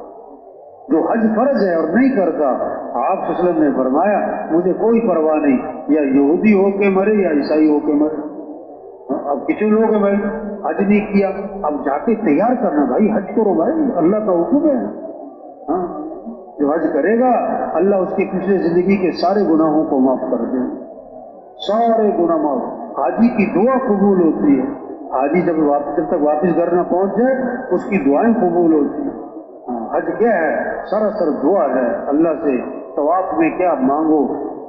جو حج فرض ہے اور نہیں کرتا، آپ صلی اللہ علیہ وسلم نے فرمایا مجھے کوئی پرواہ نہیں، یا یہودی ہو کے مرے یا عیسائی ہو کے مرے. اب کتنے لوگ ہیں بھائی حج نہیں کیا، اب جا کے تیار کرنا بھائی حج کرو بھائی، اللہ کا حکم ہے. ہاں، جو حج کرے گا اللہ اس کی پچھلے زندگی کے سارے گناہوں کو معاف کر دے، سارے گناہ معاف. حاجی کی دعا قبول ہوتی ہے. حاجی جب تک واپس گھر نہ پہنچ جائے اس کی دعائیں قبول ہوتی ہیں. حج کیا ہے؟ سراسر دعا ہے اللہ سے. طواف میں کیا مانگو،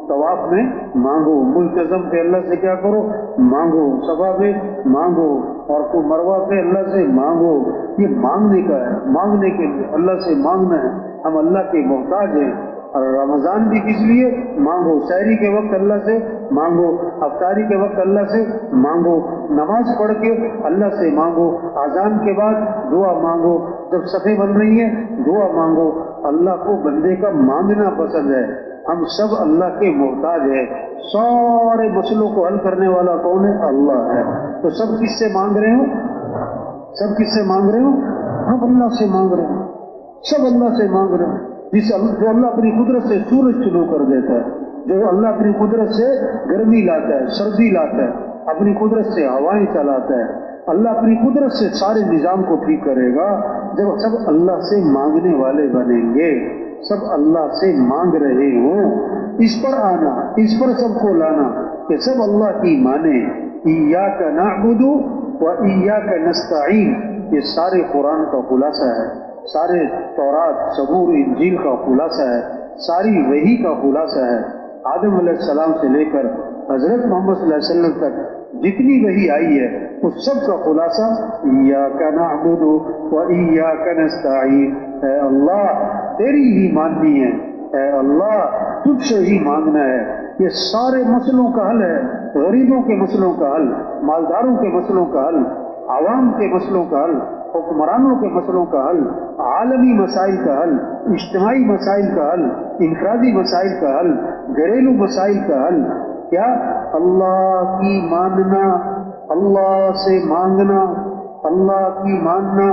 طواف میں مانگو. ملتزم پہ اللہ سے کیا کرو؟ مانگو. صفا پہ مانگو اور کو مروہ پہ اللہ سے مانگو. یہ مانگنے کا ہے، مانگنے کے لیے اللہ سے مانگنا ہے. ہم اللہ کے محتاج ہیں. اور رمضان بھی کس لیے؟ مانگو. سحری کے وقت اللہ سے مانگو، افطاری کے وقت اللہ سے مانگو، نماز پڑھ کے اللہ سے مانگو، اذان کے بعد دعا مانگو، جب صفیں بن رہی ہیں دعا مانگو. اللہ کو بندے کا مانگنا پسند ہے. ہم سب اللہ کے محتاج ہیں. سارے مسئلوں کو حل کرنے والا کون ہے؟ اللہ ہے. تو سب کس سے مانگ رہے ہو؟ سب کس سے مانگ رہے ہو؟ ہم اللہ سے مانگ رہے ہیں. سب اللہ سے مانگ رہے ہیں. جو اللہ اپنی قدرت سے سورج طلوع کر دیتا ہے، جو اللہ اپنی قدرت سے گرمی لاتا ہے، سردی لاتا ہے، اپنی قدرت سے ہوائیں چلاتا ہے، اللہ اپنی قدرت سے سارے نظام کو ٹھیک کرے گا. جب سب اللہ سے مانگنے والے بنیں گے، سب اللہ سے مانگ رہے ہوں، اس پر آنا، اس پر سب کو لانا کہ سب اللہ کی مانے. ایاک نعبد و ایاک نستعین، یہ سارے قرآن کا خلاصہ ہے، سارے تورات، زبور، انجیل کا خلاصہ ہے، ساری وحی کا خلاصہ ہے. آدم علیہ السلام سے لے کر حضرت محمد صلی اللہ علیہ وسلم تک جتنی وحی آئی ہے اس سب کا خلاصہ ایاک نعبد و ایاک نستعین. اے اللہ تیری ہی ماننی ہے، اے اللہ تجھ سے ہی مانگنا ہے. یہ سارے مسئلوں کا حل ہے. غریبوں کے مسئلوں کا حل، مالداروں کے مسئلوں کا حل، عوام کے مسئلوں کا حل، حکمرانوں کے مسئلوں کا حل، عالمی مسائل کا حل، اجتماعی مسائل کا حل، انفرادی مسائل کا حل، گھریلو مسائل کا حل. کیا؟ اللہ کی ماننا، اللہ سے مانگنا، اللہ کی ماننا،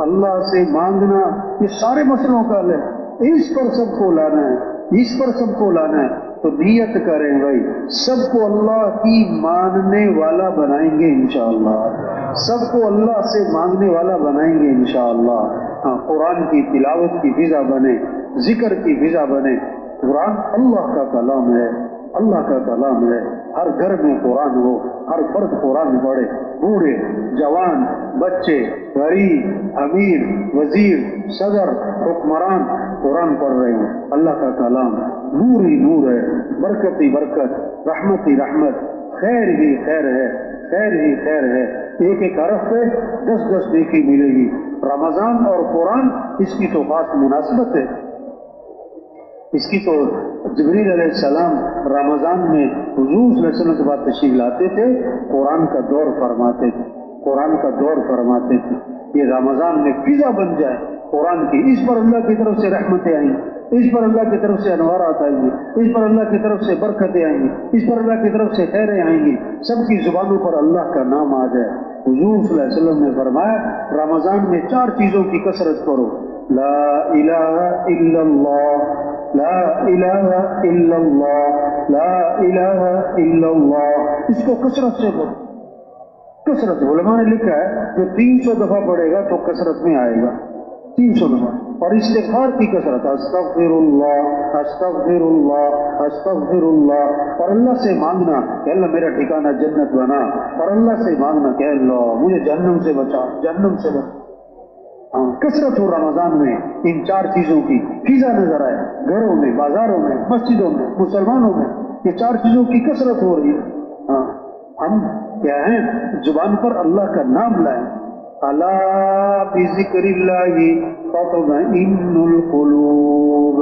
اللہ سے مانگنا، یہ سارے مسئلوں کا حل ہے. اس پر سب کو لانا ہے، اس پر سب کو لانا ہے. تو نیت کریں بھائی سب کو اللہ کی ماننے والا بنائیں گے انشاءاللہ، سب کو اللہ سے مانگنے والا بنائیں گے انشاءاللہ. ہاں، قرآن کی تلاوت کی فضا بنے، ذکر کی فضا بنے. قرآن اللہ کا کلام ہے، اللہ کا کلام ہے. ہر گھر میں قرآن ہو، ہر فرد قرآن پڑھے، بوڑھے، جوان، بچے، غریب، امیر، وزیر، صدر، حکمران قرآن پڑھ رہے ہیں. اللہ کا کلام نور ہی نور ہے، برکت ہی برکت، رحمت ہی رحمت، خیر ہی خیر ہے، خیر ہی خیر ہے. ایک ایک حرف پہ 10 نیکی ملے گی. رمضان اور قرآن اس کی تو خاص مناسبت ہے. اس کی تو جبریل علیہ السلام رمضان میں حضور صلی اللہ علیہ وسلم کے بعد تشریف لاتے تھے، قرآن کا دور فرماتے تھے، قرآن کا دور فرماتے تھے. یہ رمضان میں فضا بن جائے قرآن کی، اس پر اللہ کی طرف سے رحمتیں آئیں گی، اس پر اللہ کی طرف سے انوارات آئیں گی، اس پر اللہ کی طرف سے برکتیں آئیں گی، اس پر اللہ کی طرف سے خیریں آئیں گی، سب کی زبانوں پر اللہ کا نام آ جائے۔ حضور صلی اللہ علیہ وسلم نے فرمایا رمضان میں 4 چیزوں کی کثرت کرو، لا الہ الا اللہ، لا الہ الا اللہ، لا الہ الا اللہ، اس کو کثرت سے کرو، کثرت۔ علماء نے لکھا ہے جو 300 دفعہ پڑھے گا تو کثرت میں آئے گا، 300 دفعہ۔ اور استغفار کی کثرت، استغفر اللہ، استغفر اللہ، استغفر اللہ، اور اللہ سے مانگنا کہ اللہ میرا ٹھکانہ جنت بنا، اور اللہ سے مانگنا کہ اللہ مجھے جہنم سے بچا، جہنم سے بچا۔ کثرت ہو رمضان میں ان 4 چیزوں کی، فضا نظر آئے گھروں میں، بازاروں میں، مسجدوں میں، مسلمانوں میں، یہ 4 چیزوں کی کثرت ہو رہی ہے۔ ہم کیا ہیں، زبان پر اللہ کا نام لائیں۔ الا بذکر اللہ تطمئن القلوب،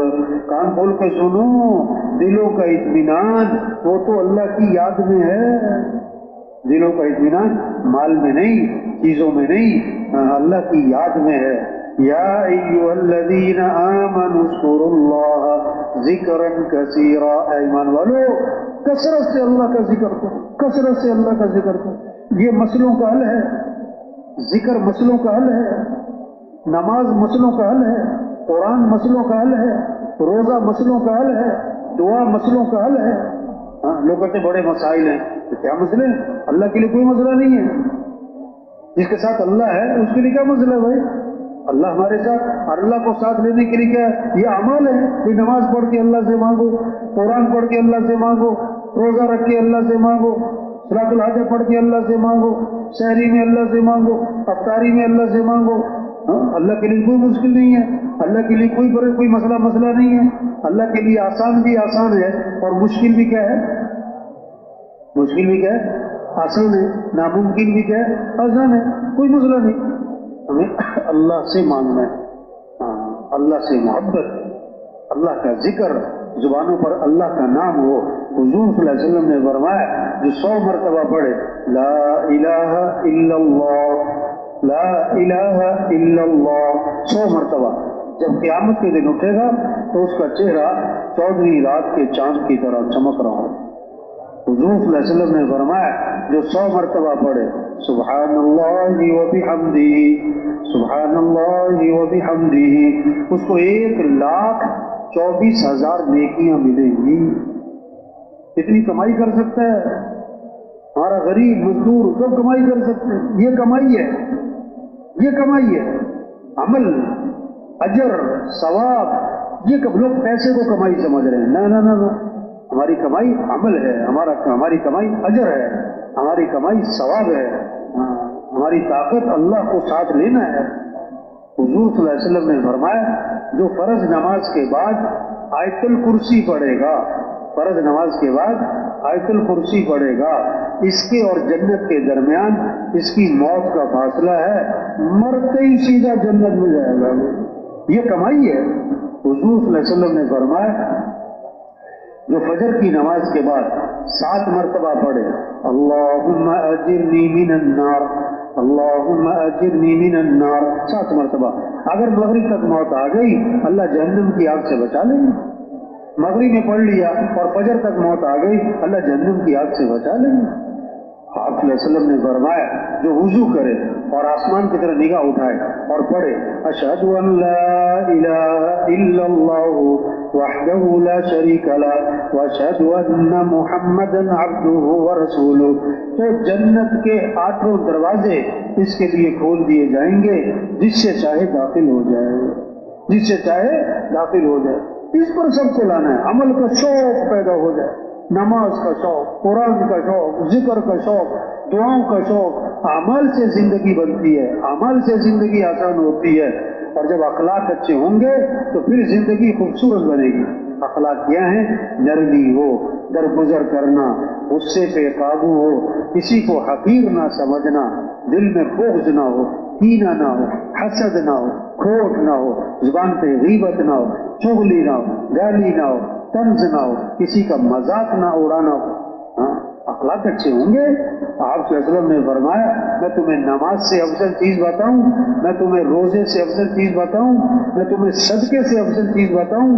کان کھول کے سنو، دلوں کا اطمینان وہ تو اللہ کی یاد میں ہے۔ دلوں کا اطمینان مال میں نہیں، چیزوں میں نہیں، اللہ کی یاد میں ہے۔ یا ایھا الذین آمنوا اذکروا اللہ ذکرا کثیرا، اے ایمان والو کثرت سے اللہ کا ذکر کرو، کثرت سے اللہ کا ذکر کرو۔ یہ مسئلوں کا حل ہے، ذکر مسئلوں کا حل ہے، نماز مسئلوں کا حل ہے، قرآن مسئلوں کا حل ہے، روزہ مسئلوں کا حل ہے، دعا مسئلوں کا حل ہے۔ لوگ کہتے بڑے مسائل ہیں، تو کیا مسئلے ہیں؟ اللہ کے لیے کوئی مسئلہ نہیں ہے۔ جس کے ساتھ اللہ ہے اس کے لیے کیا مسئلہ ہے بھائی؟ اللہ ہمارے ساتھ، اور اللہ کو ساتھ لینے کے لیے کیا ہے؟ یہ اعمال ہے کہ نماز پڑھ کے اللہ سے مانگو، قرآن پڑھ کے اللہ سے مانگو، روزہ رکھ کے اللہ سے مانگو، صلاۃ الحاجہ پڑھ کے اللہ سے مانگو، سحری میں اللہ سے مانگو، افطاری میں اللہ سے مانگو۔ اللہ کے لیے کوئی مشکل نہیں ہے، اللہ کے لیے کوئی مسئلہ نہیں ہے۔ اللہ کے لیے آسان بھی آسان ہے، اور مشکل بھی کیا ہے؟ مشکل بھی کیا ہے؟ آسان ہے۔ ناممکن بھی کیا ہے؟ آسان ہے۔ کوئی مسئلہ نہیں، ہمیں اللہ سے مانگنا ہے، اللہ سے محبت، اللہ کا ذکر، زبانوں پر اللہ کا نام ہو۔ حضور صلی اللہ علیہ وسلم نے فرمایا جو 100 مرتبہ پڑھے لا الہ الا اللہ، لا الہ الا اللہ 100 مرتبہ، جب قیامت کے دن اٹھے گا تو اس کا چہرہ 14ویں رات کے چاند کی طرح چمک رہا ہو۔ حضور صلی اللہ علیہ وسلم نے فرمایا جو 100 مرتبہ پڑھے سبحان اللہ وبحمدہ، سبحان اللہ وبحمدہ، اس کو 1,24,000 نیکیاں ملیں گی۔ اتنی کمائی کر سکتا ہے ہمارا غریب مزدور، سب کمائی کر سکتے ہیں۔ یہ کمائی ہے، یہ کمائی ہے، عمل، اجر، ثواب۔ یہ کب لوگ پیسے کو کمائی سمجھ رہے ہیں؟ نہ نہ نہ، ہماری کمائی عمل ہے، ہماری کمائی اجر ہے، ہماری کمائی ثواب ہے، ہماری طاقت اللہ کو ساتھ لینا ہے۔ حضور صلی اللہ علیہ وسلم نے فرمایا جو فرض نماز کے بعد آیت الکرسی پڑھے گا، فرض نماز کے بعد آیت الکرسی پڑھے گا، اس کے اور جنت کے درمیان اس کی موت کا فاصلہ ہے، مرتے ہی سیدھا جنت میں جائے گا۔ یہ کمائی ہے۔ حضور صلی اللہ علیہ وسلم نے فرمایا جو فجر کی نماز کے بعد 7 مرتبہ پڑھے اللہم اجرنی من النار، اللہم اجرنی من النار 7 مرتبہ، اگر مغرب تک موت آ گئی اللہ جہنم کی آگ سے بچا لیں گے۔ مغرب میں پڑھ لیا اور فجر تک موت آ گئی اللہ جہنم کی آگ سے بچا لیں گے۔ آپ صلی اللہ علیہ وسلم نے فرمایا جو وضو کرے اور آسمان کی طرف نگاہ اٹھائے اور پڑھے اشہد ان لا الہ الا اللہ وحدہ لا شریک لہ واشہد ان محمدا عبدہ ورسولہ، تو جنت کے 8 دروازے اس کے لیے کھول دیے جائیں گے، جس سے چاہے داخل ہو جائے، جس سے چاہے داخل ہو جائے۔ اس پر سب کو لانا ہے، عمل کا شوق پیدا ہو جائے، نماز کا شوق، قرآن کا شوق، ذکر کا شوق، دعاؤں کا شوق۔ اعمال سے زندگی بنتی ہے، اعمال سے زندگی آسان ہوتی ہے، اور جب اخلاق اچھے ہوں گے تو پھر زندگی خوبصورت بنے گی۔ اخلاق کیا ہے؟ نرمی ہو، درگزر کرنا، غصے پہ قابو ہو، کسی کو حقیر نہ سمجھنا، دل میں بغض نہ ہو، کینہ نہ ہو، حسد نہ ہو، کھوٹ نہ ہو، زبان پہ غیبت نہ ہو، چغلی نہ ہو، گالی نہ ہو، طنز نہ ہو، کسی کا مذاق نہ اڑانا ہو۔ اخلاق اچھے ہوں گے. آپ صلی اللہ علیہ وسلم نے فرمایا میں تمہیں نماز سے افضل چیز بتاؤں, میں تمہیں روزے سے افضل چیز بتاؤں, میں تمہیں صدقے سے افضل چیز بتاؤں.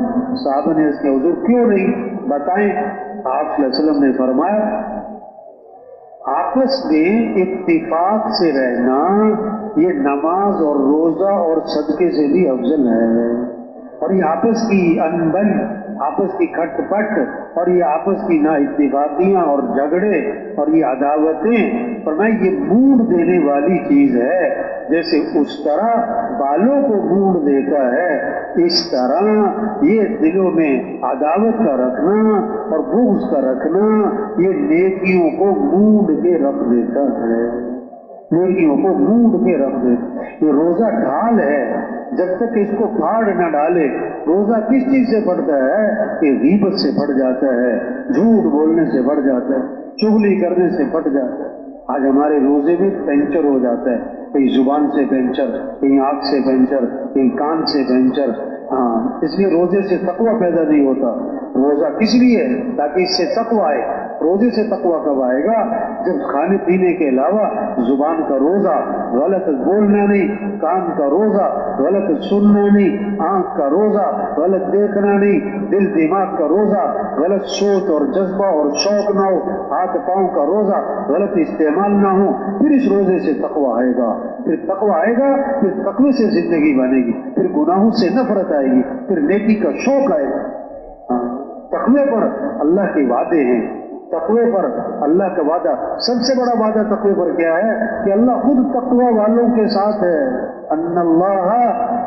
صحابہ نے اس کے حضور کیوں نہیں بتائیں؟ آپ صلی اللہ علیہ وسلم نے فرمایا آپس میں اتفاق سے رہنا یہ نماز اور روزہ اور صدقے سے بھی افضل ہے. اور یہ آپس کی انبن, آپس کی کھٹ پٹ, اور یہ آپس کی نا اتفاقیاں اور جھگڑے اور یہ عداوتیں, فرمایا یہ موڑ دینے والی چیز ہے. جیسے اس طرح بالوں کو موڑ دیتا ہے, اس طرح یہ دلوں میں عداوت کا رکھنا اور بغض کا رکھنا یہ نیکیوں کو موڑ کے رکھ دیتا ہے, نیکیوں کو موڑ کے رکھ دیتا ہے. یہ روزہ ڈھال ہے, جب تک اس کو پھاڑ نہ ڈالے. روزہ کس چیز سے پڑتا ہے کہ غیبت سے پڑ جاتا ہے, جھوٹ بولنے سے پڑ جاتا ہے, چغلی کرنے سے پڑ جاتا ہے. آج ہمارے روزے میں پنچر ہو جاتا ہے, کہیں زبان سے پنچر, کہیں آنکھ سے پنچر, کہیں کان سے پنچر. ہاں, اس لیے روزے سے تقویٰ پیدا نہیں ہوتا. روزہ کس لیے ہے؟ تاکہ اس سے تقویٰ آئے. روزے سے تقویٰ کب آئے گا؟ جب کھانے پینے کے علاوہ زبان کا روزہ, غلط بولنا نہیں, کان کا روزہ, غلط سننا نہیں, آنکھ کا روزہ, غلط دیکھنا نہیں, دل دماغ کا روزہ, غلط سوچ اور جذبہ اور شوق نہ ہو, ہاتھ پاؤں کا روزہ, غلط استعمال نہ ہو. پھر اس روزے سے تقویٰ آئے گا. پھر تقویٰ آئے گا, پھر تقوی سے زندگی بنے گی, پھر گناہوں سے نفرت آئے گی, پھر نیکی کا شوق آئے گا. تقوی پر اللہ کے وعدے ہیں. تقوی پر اللہ کا وعدہ, سب سے بڑا وعدہ تقوی پر کیا ہے کہ اللہ خود تقوی والوں کے ساتھ ہے. ان اللہ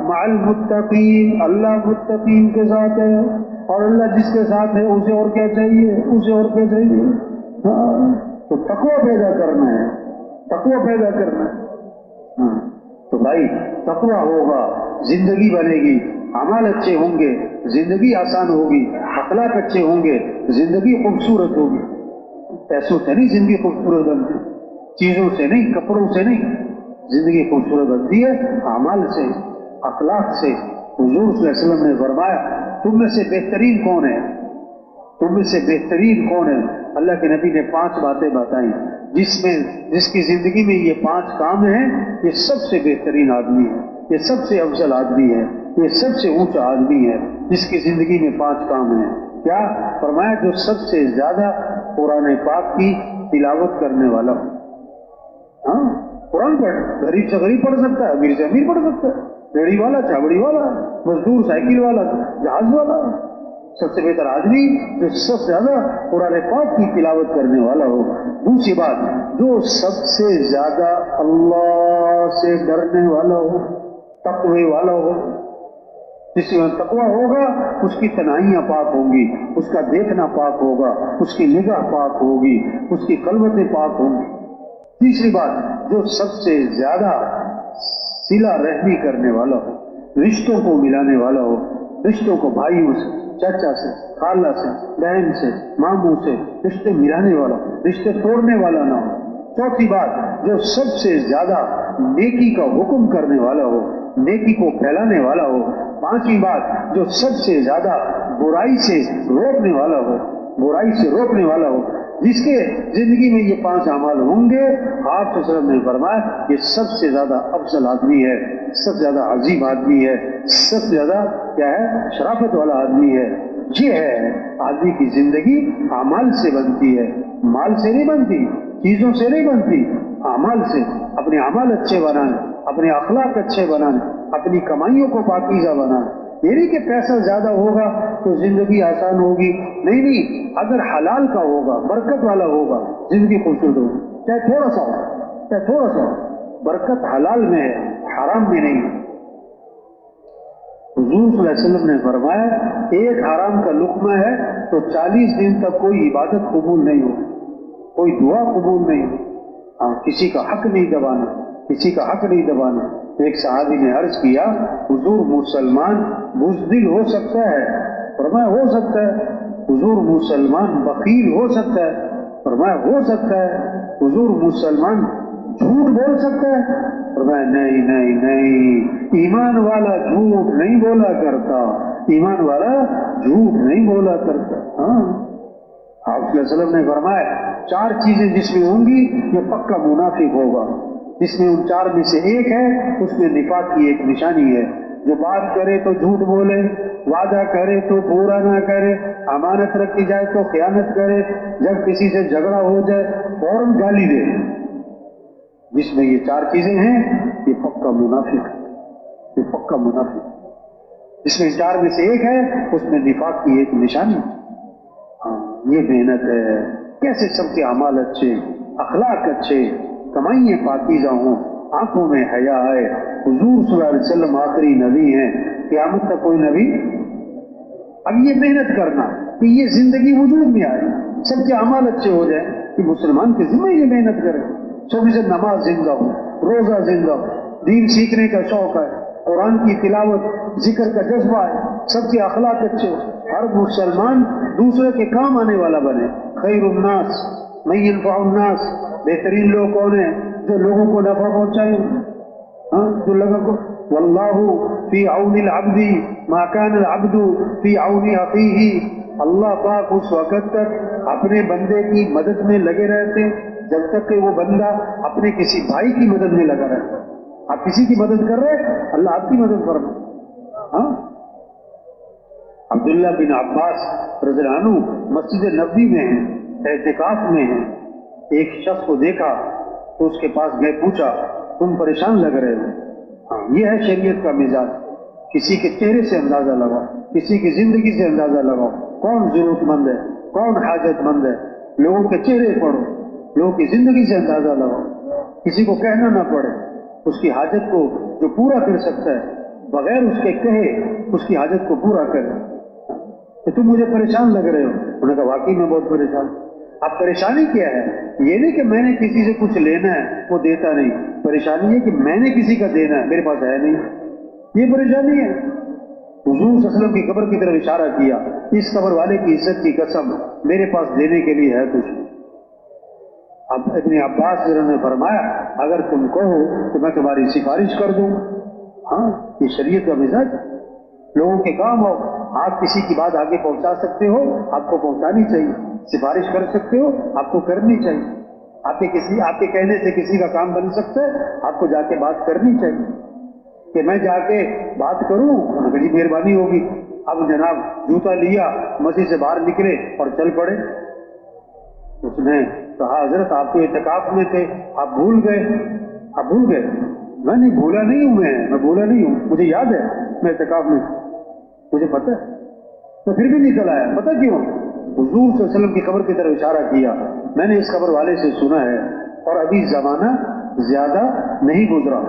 مع المتقین, اللہ متقین کے ساتھ ہے. اور اللہ جس کے ساتھ ہے اسے اور کیا چاہیے, اسے اور کیا چاہیے. تو تقوی پیدا کرنا ہے, تقوی پیدا کرنا ہے. تو بھائی تقوی ہوگا زندگی بنے گی, اعمال اچھے ہوں گے زندگی آسان ہوگی, اخلاق اچھے ہوں گے زندگی خوبصورت ہوگی. پیسوں سے نہیں زندگی خوبصورت بنتی, چیزوں سے نہیں, کپڑوں سے نہیں, زندگی خوبصورت بنتی ہے اعمال سے, اخلاق سے. حضور صلی اللہ علیہ وسلم نے فرمایا تم میں سے بہترین کون ہے, تم میں سے بہترین کون ہے؟ اللہ کے نبی نے 5 باتیں بتائیں جس کی زندگی میں یہ 5 کام ہیں, یہ سب سے بہترین آدمی ہے, یہ سب سے افضل آدمی ہے, یہ سب سے اونچا آدمی ہے جس کی زندگی میں 5 کام ہیں. کیا فرمایا؟ جو سب سے زیادہ قرآن پاک کی تلاوت کرنے والا ہو. ہاں, قرآن پڑھ, غریب سے غریب پڑھ سکتا ہے, امیر سے امیر پڑھ سکتا ہے, ریڑھی والا, چاوڑی والا, مزدور, سائیکل والا, جہاز والا. سب سے بہتر آدمی جو سب سے زیادہ قرآن پاک کی تلاوت کرنے والا ہو. دوسری بات, جو سب سے زیادہ اللہ سے ڈرنے والا ہو, تقوی والا ہو. جس میں تقوی ہوگا اس کی تنہائیاں پاک ہوں گی, اس کا دیکھنا پاک ہوگا, اس کی نگاہ پاک ہوگی, اس کی قلبتیں پاک ہوں گی. تیسری بات, جو سب سے زیادہ صلہ رحمی کرنے والا ہو, رشتوں کو ملانے والا ہو, رشتوں کو بھائیوں سے, چچا سے, خالہ سے, بہن سے, ماموں سے رشتے ملانے والا, رشتے توڑنے والا نہ ہو. چوتھی بات, جو سب سے زیادہ نیکی کا حکم کرنے والا ہو, نیکی کو پھیلانے والا ہو. پانچویں بات, جو سب سے زیادہ برائی سے روکنے والا ہو, برائی سے روکنے والا ہو. جس کے زندگی میں یہ 5 اعمال ہوں گے, آپ صلی اللہ علیہ وسلم نے فرمایا یہ سب سے زیادہ افضل آدمی ہے, سب سے زیادہ عظیم آدمی ہے, سب سے زیادہ کیا ہے, شرافت والا آدمی ہے. یہ ہے آدمی کی زندگی اعمال سے بنتی ہے, مال سے نہیں بنتی, چیزوں سے نہیں بنتی, اعمال سے. اپنے اعمال اچھے بنانے, اپنے اخلاق اچھے بنانے, اپنی کمائیوں کو پاکیزہ بنانے. یہ نہیں کہ پیسہ زیادہ ہوگا تو زندگی آسان ہوگی, نہیں نہیں, اگر حلال کا ہوگا, برکت والا ہوگا, زندگی خوبصورت ہوگی. چاہے تھوڑا سا ہو, چاہے تھوڑا سا ہو, برکت حلال میں ہے, حرام میں نہیں. حضور صلی اللہ علیہ وسلم نے فرمایا ایک حرام کا لقمہ ہے تو 40 دن تک کوئی عبادت قبول نہیں ہو, کوئی دعا قبول نہیں ہو. ہاں, کسی کا حق نہیں دبانا, کسی کا حق نہیں دبانا. ایک صحابی نے عرض کیا حضور مسلمان بزدل ہو سکتا ہے؟ فرمایا ہو سکتا ہے. حضور مسلمان بخیل ہو سکتا ہے؟ فرمایا ہو سکتا ہے. حضور مسلمان جھوٹ بول سکتا ہے؟ فرمایا نہیں نہیں نہیں, ایمان والا جھوٹ نہیں بولا کرتا, ایمان والا جھوٹ نہیں بولا کرتا. ہاں, آپ صلی اللہ علیہ وسلم نے فرمایا 4 چیزیں جس میں ہوں گی یہ پکا منافق ہوگا. جس میں ان 4 میں سے ایک ہے اس میں نفاق کی ایک نشانی ہے. جو بات کرے تو جھوٹ بولے، وعدہ کرے تو پورا نہ کرے، امانت رکھی جائے تو خیانت کرے، جب کسی سے جھگڑا ہو جائے فوراً گالی دے. جس میں یہ 4 چیزیں ہیں یہ پکا منافق ہے. یہ پکا منافق ہے. جس میں 4 میں سے ایک ہے اس میں نفاق کی ایک نشانی. یہ محنت ہے. کیسے سب کے اعمال اچھے، اخلاق اچھے، کمائیاں پاکیزہ ہوں، آنکھوں میں حیا آئے. حضور صلی اللہ علیہ وسلم آخری نبی ہیں، قیامت کا کوئی نبی. اب یہ محنت کرنا کہ یہ زندگی وجود میں آئے، سب کے اعمال اچھے ہو جائیں، کہ مسلمان کے ذمہ یہ محنت کرے. 24 نماز زندہ ہو، روزہ زندہ ہو، دین سیکھنے کا شوق ہے، قرآن کی تلاوت، ذکر کا جذبہ ہے، سب کے اخلاق اچھے. ہر مسلمان دوسرے کے کام آنے والا بنے. خیر الناس من ينفع الناس، بہترین لوگ کون ہیں؟ جو لوگوں کو نفع پہنچائیں. جو لوگوں کو واللہ فی عون العبد ما کان العبد فی عون اخیہ. اللہ پاک اس وقت تک اپنے بندے کی مدد میں لگے رہتے جب تک کہ وہ بندہ اپنے کسی بھائی کی مدد میں لگا رہتا. آپ کسی کی مدد کر رہے اللہ آپ کی مدد فرمائے. عبداللہ بن عباس رضی اللہ عنہ مسجد نبوی میں ہیں، اعتکاف میں ہیں. ایک شخص کو دیکھا تو اس کے پاس گئے، پوچھا تم پریشان لگ رہے ہو. یہ ہے شریعت کا مزاج. کسی کے چہرے سے اندازہ لگاؤ، کسی کی زندگی سے اندازہ لگاؤ کون ضرورت مند ہے، کون حاجت مند ہے. لوگوں کے چہرے پڑھو، لوگوں کی زندگی سے اندازہ لگاؤ. کسی کو کہنا نہ پڑے، اس کی حاجت کو جو پورا کر سکتا ہے بغیر اس کے کہے اس کی حاجت کو پورا کرے. کہ تم مجھے پریشان لگ رہے ہو. انہوں نے کہا واقعی میں بہت پریشان. اب پریشانی کیا ہے؟ یہ نہیں کہ میں نے کسی سے کچھ لینا ہے وہ دیتا نہیں. پریشانی ہے کہ میں نے کسی کا دینا ہے میرے پاس ہے نہیں. یہ پریشانی ہے. حضور صلی اللہ علیہ وسلم کی قبر کی طرف اشارہ کیا، اس قبر والے کی عزت کی قسم میرے پاس دینے کے لیے ہے کچھ. اب ابن عباس نے فرمایا اگر تم کہو تو میں تمہاری سفارش کر دوں. یہ شریعت کا مزاج. لوگوں کے کام ہو، آپ کسی کی بات آگے پہنچا سکتے ہو آپ کو پہنچانی چاہیے. سفارش کر سکتے ہو آپ کو کرنی چاہیے. آپ کے کہنے سے کسی کا کام بن سکتا ہے آپ کو جا کے بات کرنی چاہیے. کہ میں جا کے بات کروں جی مہربانی ہوگی. اب جناب جوتا لیا، مسجد سے باہر نکلے اور چل پڑے. اس نے کہا حضرت آپ تو اعتکاف میں تھے، آپ بھول گئے. آپ بھول گئے؟ میں نہیں بھولا نہیں ہوں، میں بھولا نہیں ہوں، مجھے یاد ہے میں اعتکاف میں مجھے پتہ ہے. تو پھر بھی نکل آیا. پتہ کیوں؟ حضور صلی اللہ علیہ وسلم کی قبر کی طرف اشارہ کیا. میں نے اس قبر والے سے سنا ہے اور ابھی زمانہ زیادہ نہیں گزرا.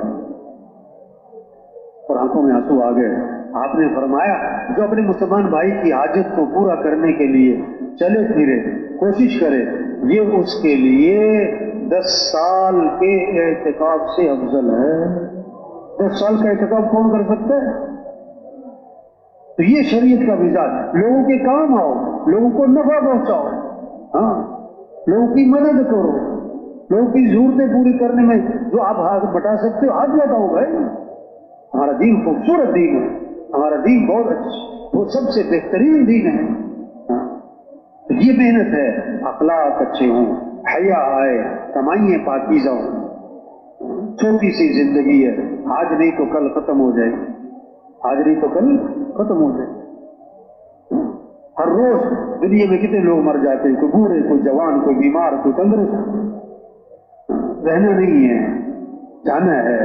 اور آنکھوں میں آنسو آ گئے. آپ نے فرمایا جو اپنے مسلمان بھائی کی حاجت کو پورا کرنے کے لیے چلے پھرے کوشش کرے یہ اس کے لیے 10 سال کے اعتکاف سے افضل ہے. 10 سال کا اعتکاف کون کر سکتا ہے؟ تو یہ شریعت کا مزاج. لوگوں کے کام آؤ، لوگوں کو نفع پہنچاؤ، لوگوں کی مدد کرو، لوگوں کی ضرورتیں پوری کرنے میں جو آپ ہاتھ بٹا سکتے ہو ہاتھ بٹاؤ. بھائی ہمارا دین خوبصورت دین ہے، ہمارا دین بہت اچھا، وہ سب سے بہترین دین ہے. تو یہ محنت ہے. اخلاق اچھے ہوں، حیا آئے، کمائیاں پاکیزہ ہوں. چھوٹی سی زندگی ہے، آج نہیں تو کل ختم ہو جائے گی. آج نہیں تو کل ختم ہو جائے. ہر روز دنیا میں کتنے لوگ مر جاتے ہیں، کوئی بوڑھے، کوئی جوان، کوئی بیمار، کوئی تندرست. رہنا نہیں ہے، جانا ہے.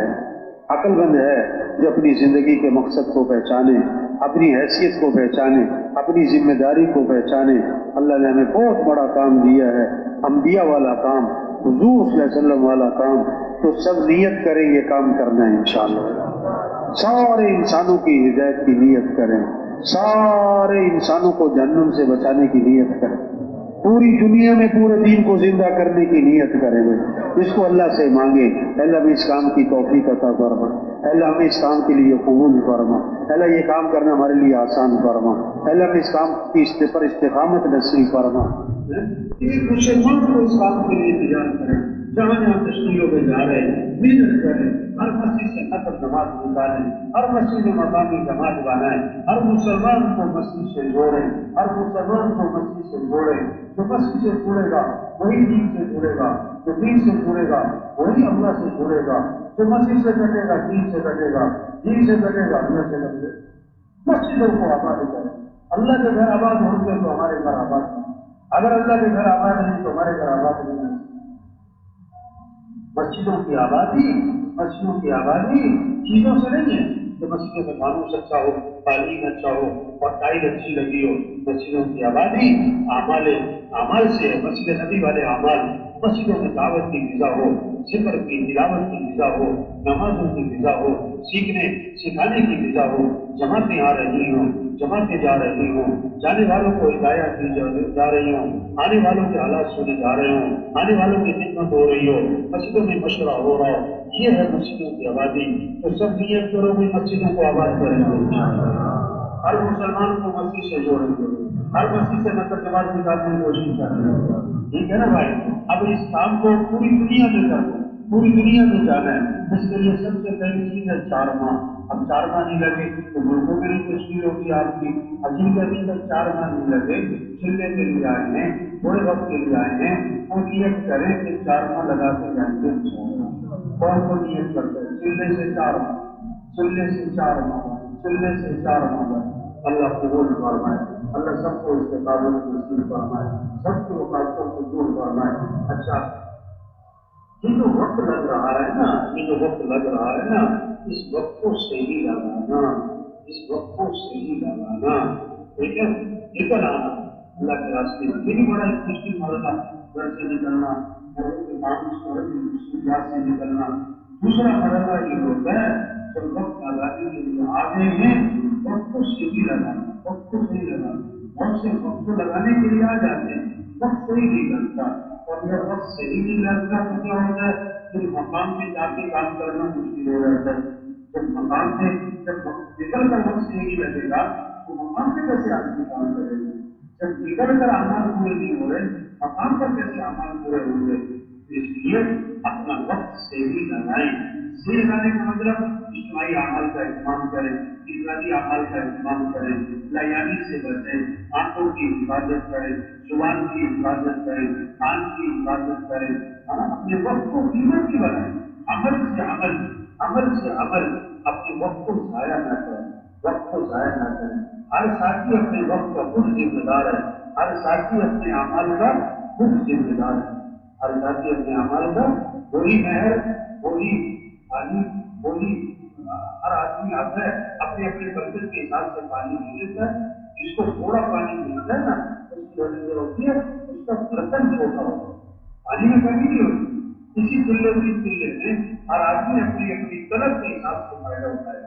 عقل مند ہے جو اپنی زندگی کے مقصد کو پہچانے، اپنی حیثیت کو پہچانے، اپنی ذمہ داری کو پہچانے. اللہ نے ہمیں بہت بڑا کام دیا ہے، انبیاء والا کام، حضور صلی اللہ علیہ وسلم والا کام. تو سب نیت کریں یہ کام کرنا ہے انشاءاللہ. سارے انسانوں کی ہدایت کی نیت کریں، سارے انسانوں کو جہنم سے بچانے کی نیت کریں، پوری دنیا میں پورے دین کو زندہ کرنے کی نیت کریں. اس کو اللہ سے مانگیں اللہ ہمیں اس کام کی توفیق عطا فرما، اللہ ہمیں اس کام کے لیے قبول فرما، اللہ یہ کام کرنا ہمارے لیے آسان فرما، اللہ ہمیں اس کام کی پر استقامت نصیب فرما. ایک مسلمان کو اس کام کے لیے تیار کریں. جہاں جہاں تشکیلوں میں جا رہے ہیں محنت کریں، ہر مسجد سے نقل جماعت نکالیں، ہر مسجد میں مقامی جماعت بنائیں، ہر مسلمان کو مسجد سے جوڑیں، ہر مسلمان کو مسجد سے جوڑیں۔ جو مسجد سے جڑے گا وہی دین سے جڑے گا، جو دین سے جڑے گا وہی اللہ سے جڑے گا، جو مسجد سے کٹے گا دین سے کٹے گا، دین سے کٹے گا اللہ سے کٹے گا۔ مسجدوں کو آباد کریں، اللہ کے گھر آباد ہوں گے تو ہمارے گھر آباد ہوں گے، اگر اللہ کے گھر آباد نہیں تو ہمارے گھر آباد نہیں ہوں گے۔ مسجدوں کی آبادی چیزوں سے نہیں ہے کہ مسجدوں میں فانوس اچھا ہو، تعلیم اچھا ہو اور ٹائل اچھی لگی ہو۔ مسجدوں کی آبادی اعمال سے ہے، مسجد نبی والے اعمال۔ مسجدوں میں دعوت کی فضا ہو، ذکر کی تلاوت کی فضا ہو، نمازوں کی فضا ہو، سیکھنے سکھانے کی فضا ہو، جماعتیں آ رہی ہوں، جماعتیں جا رہی ہوں، جانے والوں کو ہدایات دی جا رہی ہوں، آنے والوں کے حالات سنے جا رہے ہوں، آنے والوں کی خدمت ہو رہی ہو، مسجدوں میں مشورہ ہو رہا ہو، یہ ہے مسجدوں کی آبادی۔ تو سب نیت کرو بھی مسجدوں کو آباد کریں گے، ہر مسلمان کو مسجد سے جوڑیں گے، ہر مسجد سے نقل جماعت نکالنے کی کوشش کریں گے، ٹھیک ہے نا بھائی؟ اب اس کام کو پوری دنیا میں کرو، پوری دنیا میں جانا ہے، اس کے لیے سب سے پہلی چیز ہے 4 ماہ۔ اب 4 ماہ نہیں لگے تو ملکوں میں نہیں تشکیل ہوگی آپ کی۔ ابھی تک 4 ماہ نہیں لگے، چلنے کے لیے آئے ہیں، تھوڑے وقت کے لیے آئے ہیں، وہ نیت کریں کہ 4 ماہ لگا کے جائیں گے۔ کون کو نیت کرتے ہیں؟ چلنے سے 4 ماہ، چلنے سے 4 ماہ، چلنے سے 4 ماہ۔ اللہ قبول فرمائے، اللہ سب کو استقامت نصیب فرمائے، سب کی رکاوٹوں کو دور فرمائے۔ اچھا، یہ جو وقت لگ رہا ہے نا، یہ جو وقت لگ رہا ہے نا، اس وقت کو صحیح لگانا، اس وقت کو صحیح لگانا، ٹھیک ہے؟ نکل آنا اللہ کے راستے میں۔ یہ بھی بڑا ایک مشکل مرحلہ، گھر سے نکلنا، گھروں کے کام مشکلات سے نکلنا۔ دوسرا مرحلہ یہ ہوتا ہے جب وقت لگانے کے لیے آ گئے ہیں، وقت کو صحیح لگانا، وقت کو صحیح لگانا۔ بہت سے وقت کو لگانے کے لیے آ جاتے ہیں، وقت صحیح نہیں لگتا، اور جب وقت صحیح نہیں لگتا تو کیا ہوتا ہے؟ پھر مقام پہ جا کے کام کرنا مشکل ہو جاتا ہے۔ جب مقام پہ جب نکل کر وقت صحیح نہیں لگے گا تو مقام پہ کیسے آدمی کام کرے گا؟ جب نکل کر اعمال پورے نہیں ہو رہے، مقام پر کیسے اعمال پورے ہوں گے؟ اس لیے اپنا وقت صحیح لگائیں۔ صحیح لگانے کا مطلب اجتماعی اعمال کا اہتمام کریں، انفرادی اعمال کا اہتمام کریں، لایانی سے بچیں، آنکھوں کی حفاظت کریں، زبان کی حفاظت کریں، کان کی حفاظت کریں، اپنے وقت کو قیمتی بنائیں، عمل سے عمل، اپنے وقت کو ضائع نہ کریں، وقت کو ضائع نہ کریں۔ ہر ساتھی اپنے وقت کا خود ذمہ دار ہے، ہر ساتھی اپنے اعمال کا خود ذمہ دار ہے، ہر ساتھی اپنے اعمال کا وہی نہر، وہی پانی، وہی ہر آدمی آتا ہے اپنے اپنے برتن کے حساب سے پانی لے لیتا ہے۔ جس کو تھوڑا پانی ملتا ہے نا، اس کی وجہ یہ ہوتی ہے اس کا برتن چھوٹا ہوتا ہے، پانی میں کمی نہیں ہوتی۔ اسی چلے میں ہر آدمی اپنی اپنی طلب کے حساب سے فائدہ اٹھائے،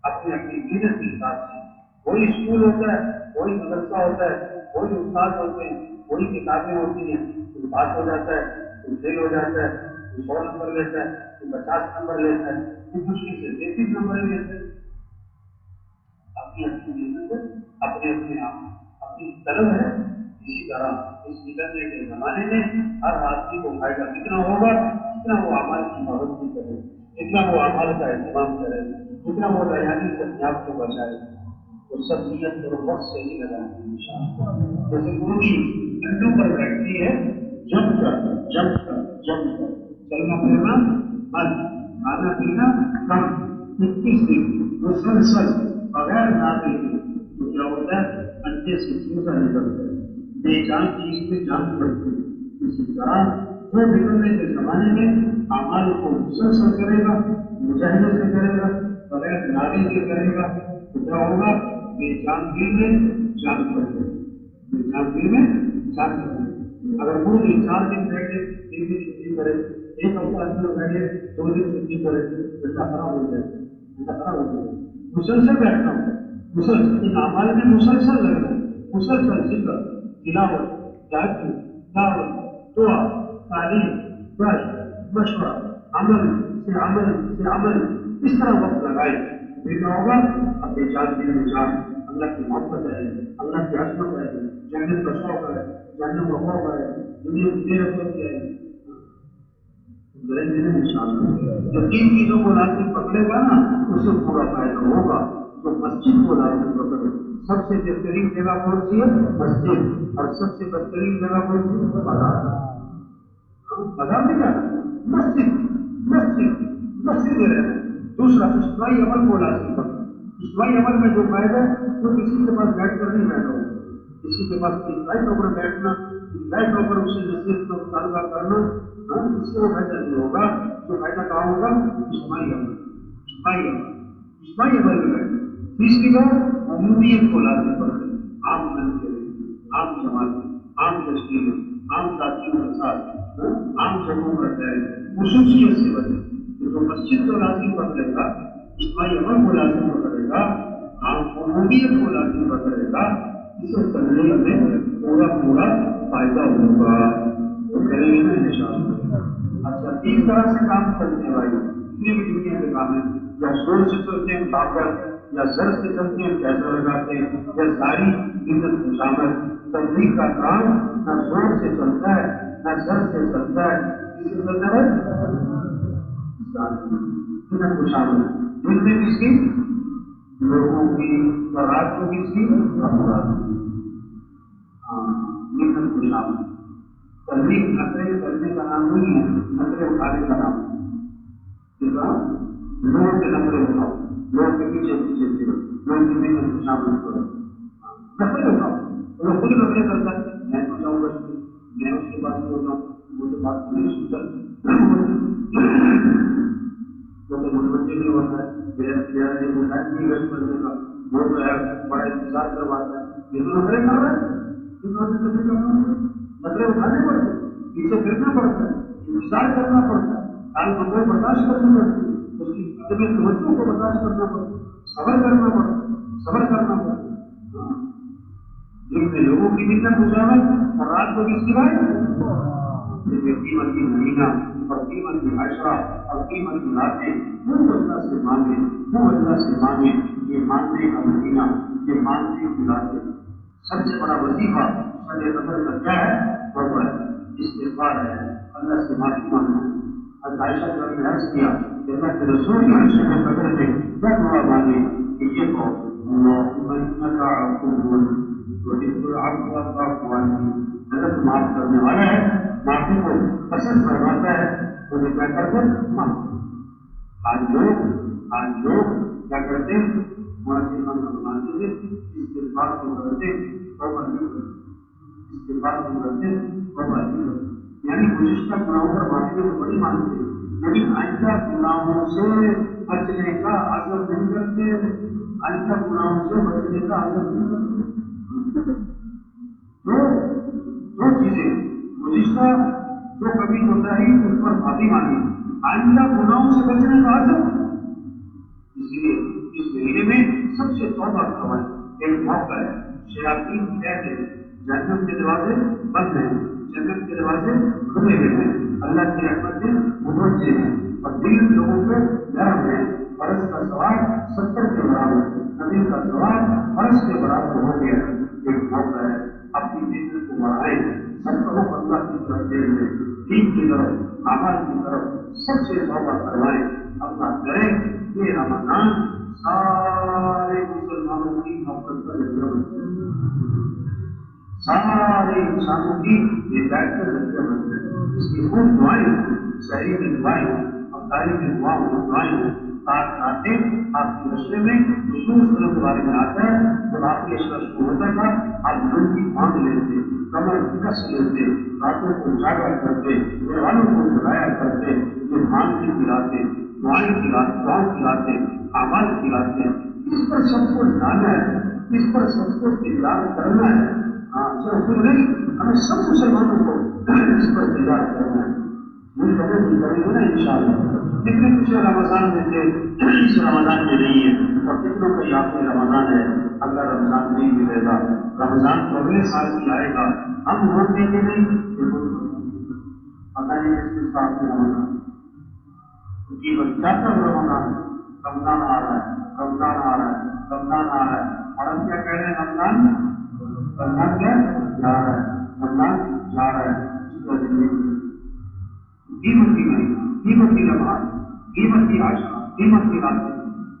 اپنی اپنی محنت کے حساب سے۔ وہی اسکول ہوتا ہے، وہی مدرسہ ہوتا ہے، وہی استاد ہوتے ہیں، وہی کتابیں ہوتی ہیں، کوئی پاس ہو جاتا ہے، کوئی فیل ہو جاتا ہے، کوئی 100 نمبر لیتا ہے، کوئی 50 نمبر لیتا ہے، کوئی مشکل سے 33 نمبر ہی لیتا ہے۔ اپنی اپنی محنت ہے، اپنے اپنے اپنی طلب ہے۔ اسی طرح اس نکلنے کے زمانے میں ہر آدمی کو فائدہ کتنا ہوگا جتنا وہ اعمال کی پابندی کرے، جتنا وہ اعمال کا اہتمام کرے، جتنا وہ لایانی سے اپنے آپ کو بچائے۔ تو سب نیت کرو وقت سے ہی لگائیں گے انشاءاللہ۔ جیسے مرغی انڈوں پر بیٹھتی ہے، جم کر چلنا پھرنا بند، کھانا پینا کم، 21 دن مسلسل بغیر ناطے کے، تو کیا ہوتا ہے؟ انڈے سے چوزا نکلتا ہے، بے جان چیز میں جان پڑتی ہے۔ اسی طرح جو نکلنے کے زمانے میں اعمال کو مسلسل کرے گا، مجاہدے سے کرے گا، بغیر ناطے کے کرے گا، تو کیا ہوگا؟ بے جان دل میں جان پڑ جائے گی، بے جان دل میں جان پڑ جائے گی۔ اگر مرغی 4 دن بیٹھے، 1 دن چھٹی کرے، 1 ہفتہ اندر بیٹھے، 2 دن چھٹی کرے، انڈا خراب ہو جائے گا، انڈا خراب ہو جائے گا۔ مسلسل بیٹھنا ہوگا، مسلسل ان اعمال میں مسلسل لگنا ہے، مسلسل ذکر، تلاوت، تہجد، دعوت، دعا، تعلیم، گشت، مشورہ، عمل اس طرح وقت لگائے، پھر کیا ہوگا؟ اپنے جان دل میں جان، اللہ کی محبت آئے گی، اللہ کی عظمت آئے گی، جنت کا شوق ہے، جنت کا خوف ہے، دنیا کی بے رغبتی آئے گی۔ ڈریں گے انشاءاللہ. جو 3 چیزوں کو لازم پکڑے گا نا اسے پورا فائدہ ہوگا. جو مسجد کو لازم پکڑے, سب سے بہترین جگہ کون سی ہے؟ مسجد. اور سب سے بدترین جگہ کون سی ہے؟ بازار. بازار میں کیا؟ مسجد. مسجد مسجد میں رہنا. دوسرا اجتماعی عمل کو لازم پکڑے. اجتماعی عمل میں جو فائدہ ہے وہ کسی کے پاس بیٹھ کر نہیں بیٹھا ہوگا. کسی کے پاس فلائٹ ہو کر بیٹھنا, فلائٹ ہو کر اسے نصیحت کا مطالبہ کرنا, اس سے وہ فائدہ نہیں ہوگا. جو فائدہ کہاں ہوگا؟ اجتماعی عمل. اجتماعی عمل, اجتماعی عمل میں بیٹھنا. تیسری بات عمومیت کو لازم پکڑے. عام جن کے لیے, عام جماعتیں, عام تشکیلیں, عام ساتھیوں کے ساتھ عام جگہوں پر ٹھہرے, خصوصیت سے بچے. جو مسجد کو لازم پکڑے گا, اجتماعی عمل کو لازم پکڑے گا, عام عمومیت کو لازم پکڑے گا, اسے تبلیغ میں پورا پورا فائدہ ہوگا. تو کریں گے نا انشاءاللہ. اچھا, 3 طرح سے کام چلتے ہیں بھائی, جتنے بھی دنیا کے کام ہیں. یا زور سے چلتے ہیں طاقت, یا زر سے چلتے ہیں پیسہ لگاتے ہیں, یا ساری عزت خوشامد. تبلیغ کا کام نہ زور سے چلتا ہے نہ زر سے چلتا ہے. کس سے چلتا ہے؟ عزت خوشامد. دل میں کس کی؟ لوگوں کی. اور رات کو کس کی؟ افراد کی. عزت خوشامد. تبلیغ نظریں کرنے کا نام نہیں ہے, نظریں اٹھانے کا نام ہے. لوگوں کے نظریں اٹھاؤ, لوگوں کے پیچھے پیچھے پھرو, لوگوں کی محنت کو شامل کرو. نظریں اٹھاؤ. وہ خود نظریں کرتا ہے, میں تو جاؤں گا, میں اس کے پاس ہوتا ہوں, مجھے بات نہیں سنتا, وہ تو متوجہ نہیں ہوتا ہے. میرا جو ٹائم نہیں ویسٹ کرنے کا, وہ جو ہے بڑا انتظار کرواتا ہے. یہ تو نظریں کر رہا ہے. نظریں اٹھانے پڑتے, پیچھے پھرنا پڑتا ہے, انتظار کرنا پڑتا ہے, آج بندے برداشت کرنی پڑتی ہے, اس کی طبیعت توجہ کو برداشت کرنا پڑتا ہے, صبر کرنا پڑتا ہے, صبر کرنا پڑتا ہے. جن میں لوگوں کی دقت خوشامد اور رات کو کس کی بات؟ قیمت کی مہینہ اور قیمت کی عشرہ اور قیمت کی راتیں, وہ اللہ سے مانگے, وہ اللہ سے مانگے. یہ مانگنے کا مہینہ, یہ مانگنے کی راتیں. سب سے بڑا وظیفہ شب قدر کا کیا ہے؟ توبہ ہے, استغفار ہے, اللہ سے معافی مانگنا. حضرت عائشہ نے عرض کیا کہ اللہ کے رسول نے شب قدر میں کیا دعا مانگی کہ یہ کو اللہم انک عفو تحب العفو فاعف عنی. اللہ تو معاف کرنے والا ہے, معافی کو پسند فرماتا ہے, مجھے کیا کر دے معاف. آج لوگ کیا کرتے ہیں؟ معاشی خان فرماتے تھے استغفار کو کرتے, توبہ نہیں کرتے. استغفار کو کرتے, توبہ نہیں کرتے. یعنی گزشتہ گناہوں پر معافی تو بڑی مانگتے ہیں, لیکن آئندہ گناہوں سے بچنے کا عزم نہیں کرتے. آئندہ گناہوں سے بچنے کا عزم نہیں کرتے. دو چیزیں, گزشتہ جو کبھی ہوتا ہے اس پر معافی مانگی, آئندہ گناہوں سے بچنے کا عزم. اس لیے اس مہینے میں سب سے توبہ کروائیں. ایک موقع ہے, شیاطین کہتے ہیں جنت کے دروازے بند ہیں, جنت کے دروازے کھلے ہوئے ہیں, اللہ کی رحمتیں متوجہ ہیں, اور دل لوگوں کو نرم ہے. فرض کا ثواب 70 کے برابر, نبی کا ثواب فرض کے برابر ہو گیا. ایک موقع ہے, اپنی محنت کو بڑھائیں, سب کو اللہ کی طرف دے دیں, دین کی طرف, اعمال کی طرف سب سے توبہ کروائیں. اللہ کرے یہ رمضان سارے مسلمانوں کی محبت کا ذریعہ بن جائے, سارے انسانوں کی ہدایت کا ذریعہ بن جائے. اس کی خوب دعائیں, شہری کی دعائیں, افطاری کی دعائیں آپ آتے. آپ کے رشتے میں رسول سلم کے بارے میں آتا ہے, جب آپ کے اشرا شروع ہوتا تھا آپ دل کی مانگ لیتے, کمر کس لیتے, راتوں کو اجاگر کرتے, گھر والوں کو جگایا کرتے. یہ مانگنے کی راتیں, دعائیں کی راتیں, دعاؤں کی راتیں, اعمال کی راتیں, اس پر سب کو لانا ہے, اس پر سب کو تیار کرنا ہے. صرف خود نہیں, ہمیں سب مسلمانوں کو اس پر تیار کرنا ہے. یہ خبر بھی کریں گے نا انشاءاللہ. کتنے کچھ رمضان میں تھے اس رمضان میں نہیں ہے, اور کتنوں کا یہ آخری رمضان ہے. اگر رمضان نہیں ملے گا, رمضان تو اگلے سال بھی آئے گا, ہم ووٹ دیں گے نہیں, پتہ نہیں کس کس کا آخری رمضان. جی بھائی چاہتا ہوں رمضان آ رہا ہے, رمضان آ رہا ہے, رمضان آ رہا ہے, اور ہم کیا کہہ رہے ہیں؟ رمضان کیا جا رہا ہے, رمضان جا رہا ہے. اس کا زندگی قیمت کی نہیں, قیمتی لمحات، قیمتی عاشق، قیمتی راتیں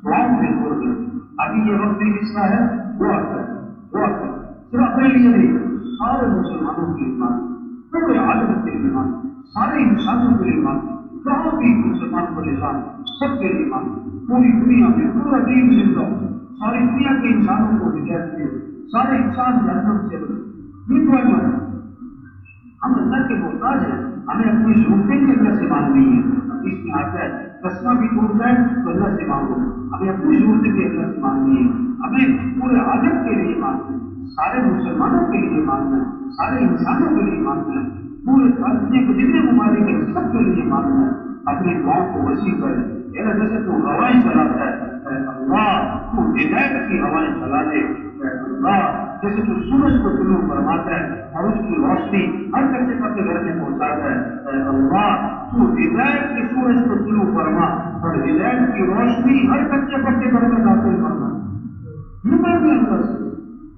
دعاؤں میں زور دیں. ابھی یہ وقت بھی حصہ ہے، دعا کریں، دعا کریں. صرف اپنے لیے نہیں، سارے مسلمانوں کے لیے مانیں، پورے عالم کے لیے مانیں، سارے انسانوں کے لیے مانیں. جہاں بھی مسلمان پریشان سب کے لیے مانیں. پوری دنیا میں پورا دین زندہ ہو، ساری دنیا کے انسانوں کو ہدایت دے، سارے انسان جہنم سے بچے. یہ دعا مانیں. ہم اللہ کے محتاج ہیں، ہمیں اپنی ضرورتیں بھی اللہ سے مانگنی ہے. اس میں آتا ہے قسمہ بھی ٹوٹ جائے تو اللہ سے مانگو. ہمیں اپنی ضرورتیں بھی اللہ سے مانگنی ہے. ہمیں پورے عالم کے لیے مانگنا ہے، سارے مسلمانوں کے لیے مانگنا ہے، سارے انسانوں کے لیے مانگنا ہے، پورے دنیا کے جتنے ممالک ہیں سب کے لیے مانگنا ہے. اپنی دعاؤں کو وسیع کریں. جیسے تو ہوائیں چلاتا ہے، اے اللہ تو ہدایت کی ہوائیں چلا دے. اے اللہ جیسے تو سورج کو طلوع فرماتا ہے اور اس کی روشنی ہر کچے پکے گھر میں پہنچاتا ہے. اے اللہ تو ہدایت کے سورج کو طلوع فرما اور ہدایت کی روشنی ہر کچے پکے گھر میں داخل کرنا. یہ مانگے اللہ سے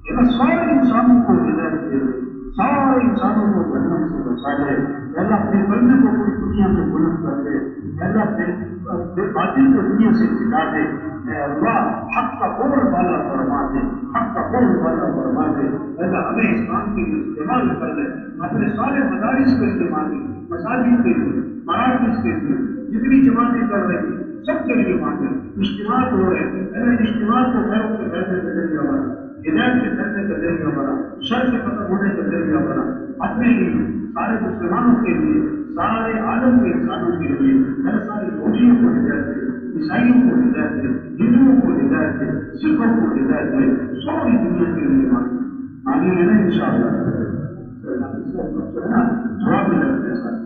کہ اللہ سارے انسانوں کو ہدایت دے دے، سارے انسانوں کو جہنم سے بچا لے. اللہ اپنے کلمے کو پوری دنیا میں بلند کر دے. اللہ اپنے باطل کو دنیا سے مٹا دے. اے اللہ حق کا قول والا فرما دے، حق کا قول والا فرما دے. اللہ ہمیں اسلام کے لیے استعمال کر لے. اپنے سارے مدارس کے استعمال دے، مساجد کے لیے، مراکز کے لیے، جتنی جماعتیں چل رہی ہیں سب کے لیے مانگے. اجتماعات ہو رہے ہیں، اللہ اجتماعات کو گھروں کے گھر میں ذریعہ بنا، ہدایت کے کرنے کا ذریعہ بنا، شر سے ختم ہونے کا ذریعہ بنا. اپنے لیے، سارے مسلمانوں کے لیے، سارے عالم کے انسانوں کے لیے. اللہ ساری روٹیوں کو ہدایت دے، عیسائیوں کو ہدایت دے، ہندوؤں کو ہدایت دے، سکھوں کو ہدایت دے. ساری دنیا کے لیے مانگیں گے نا انشاءاللہ. تھوڑا بھی لگتے ہیں ساتھ.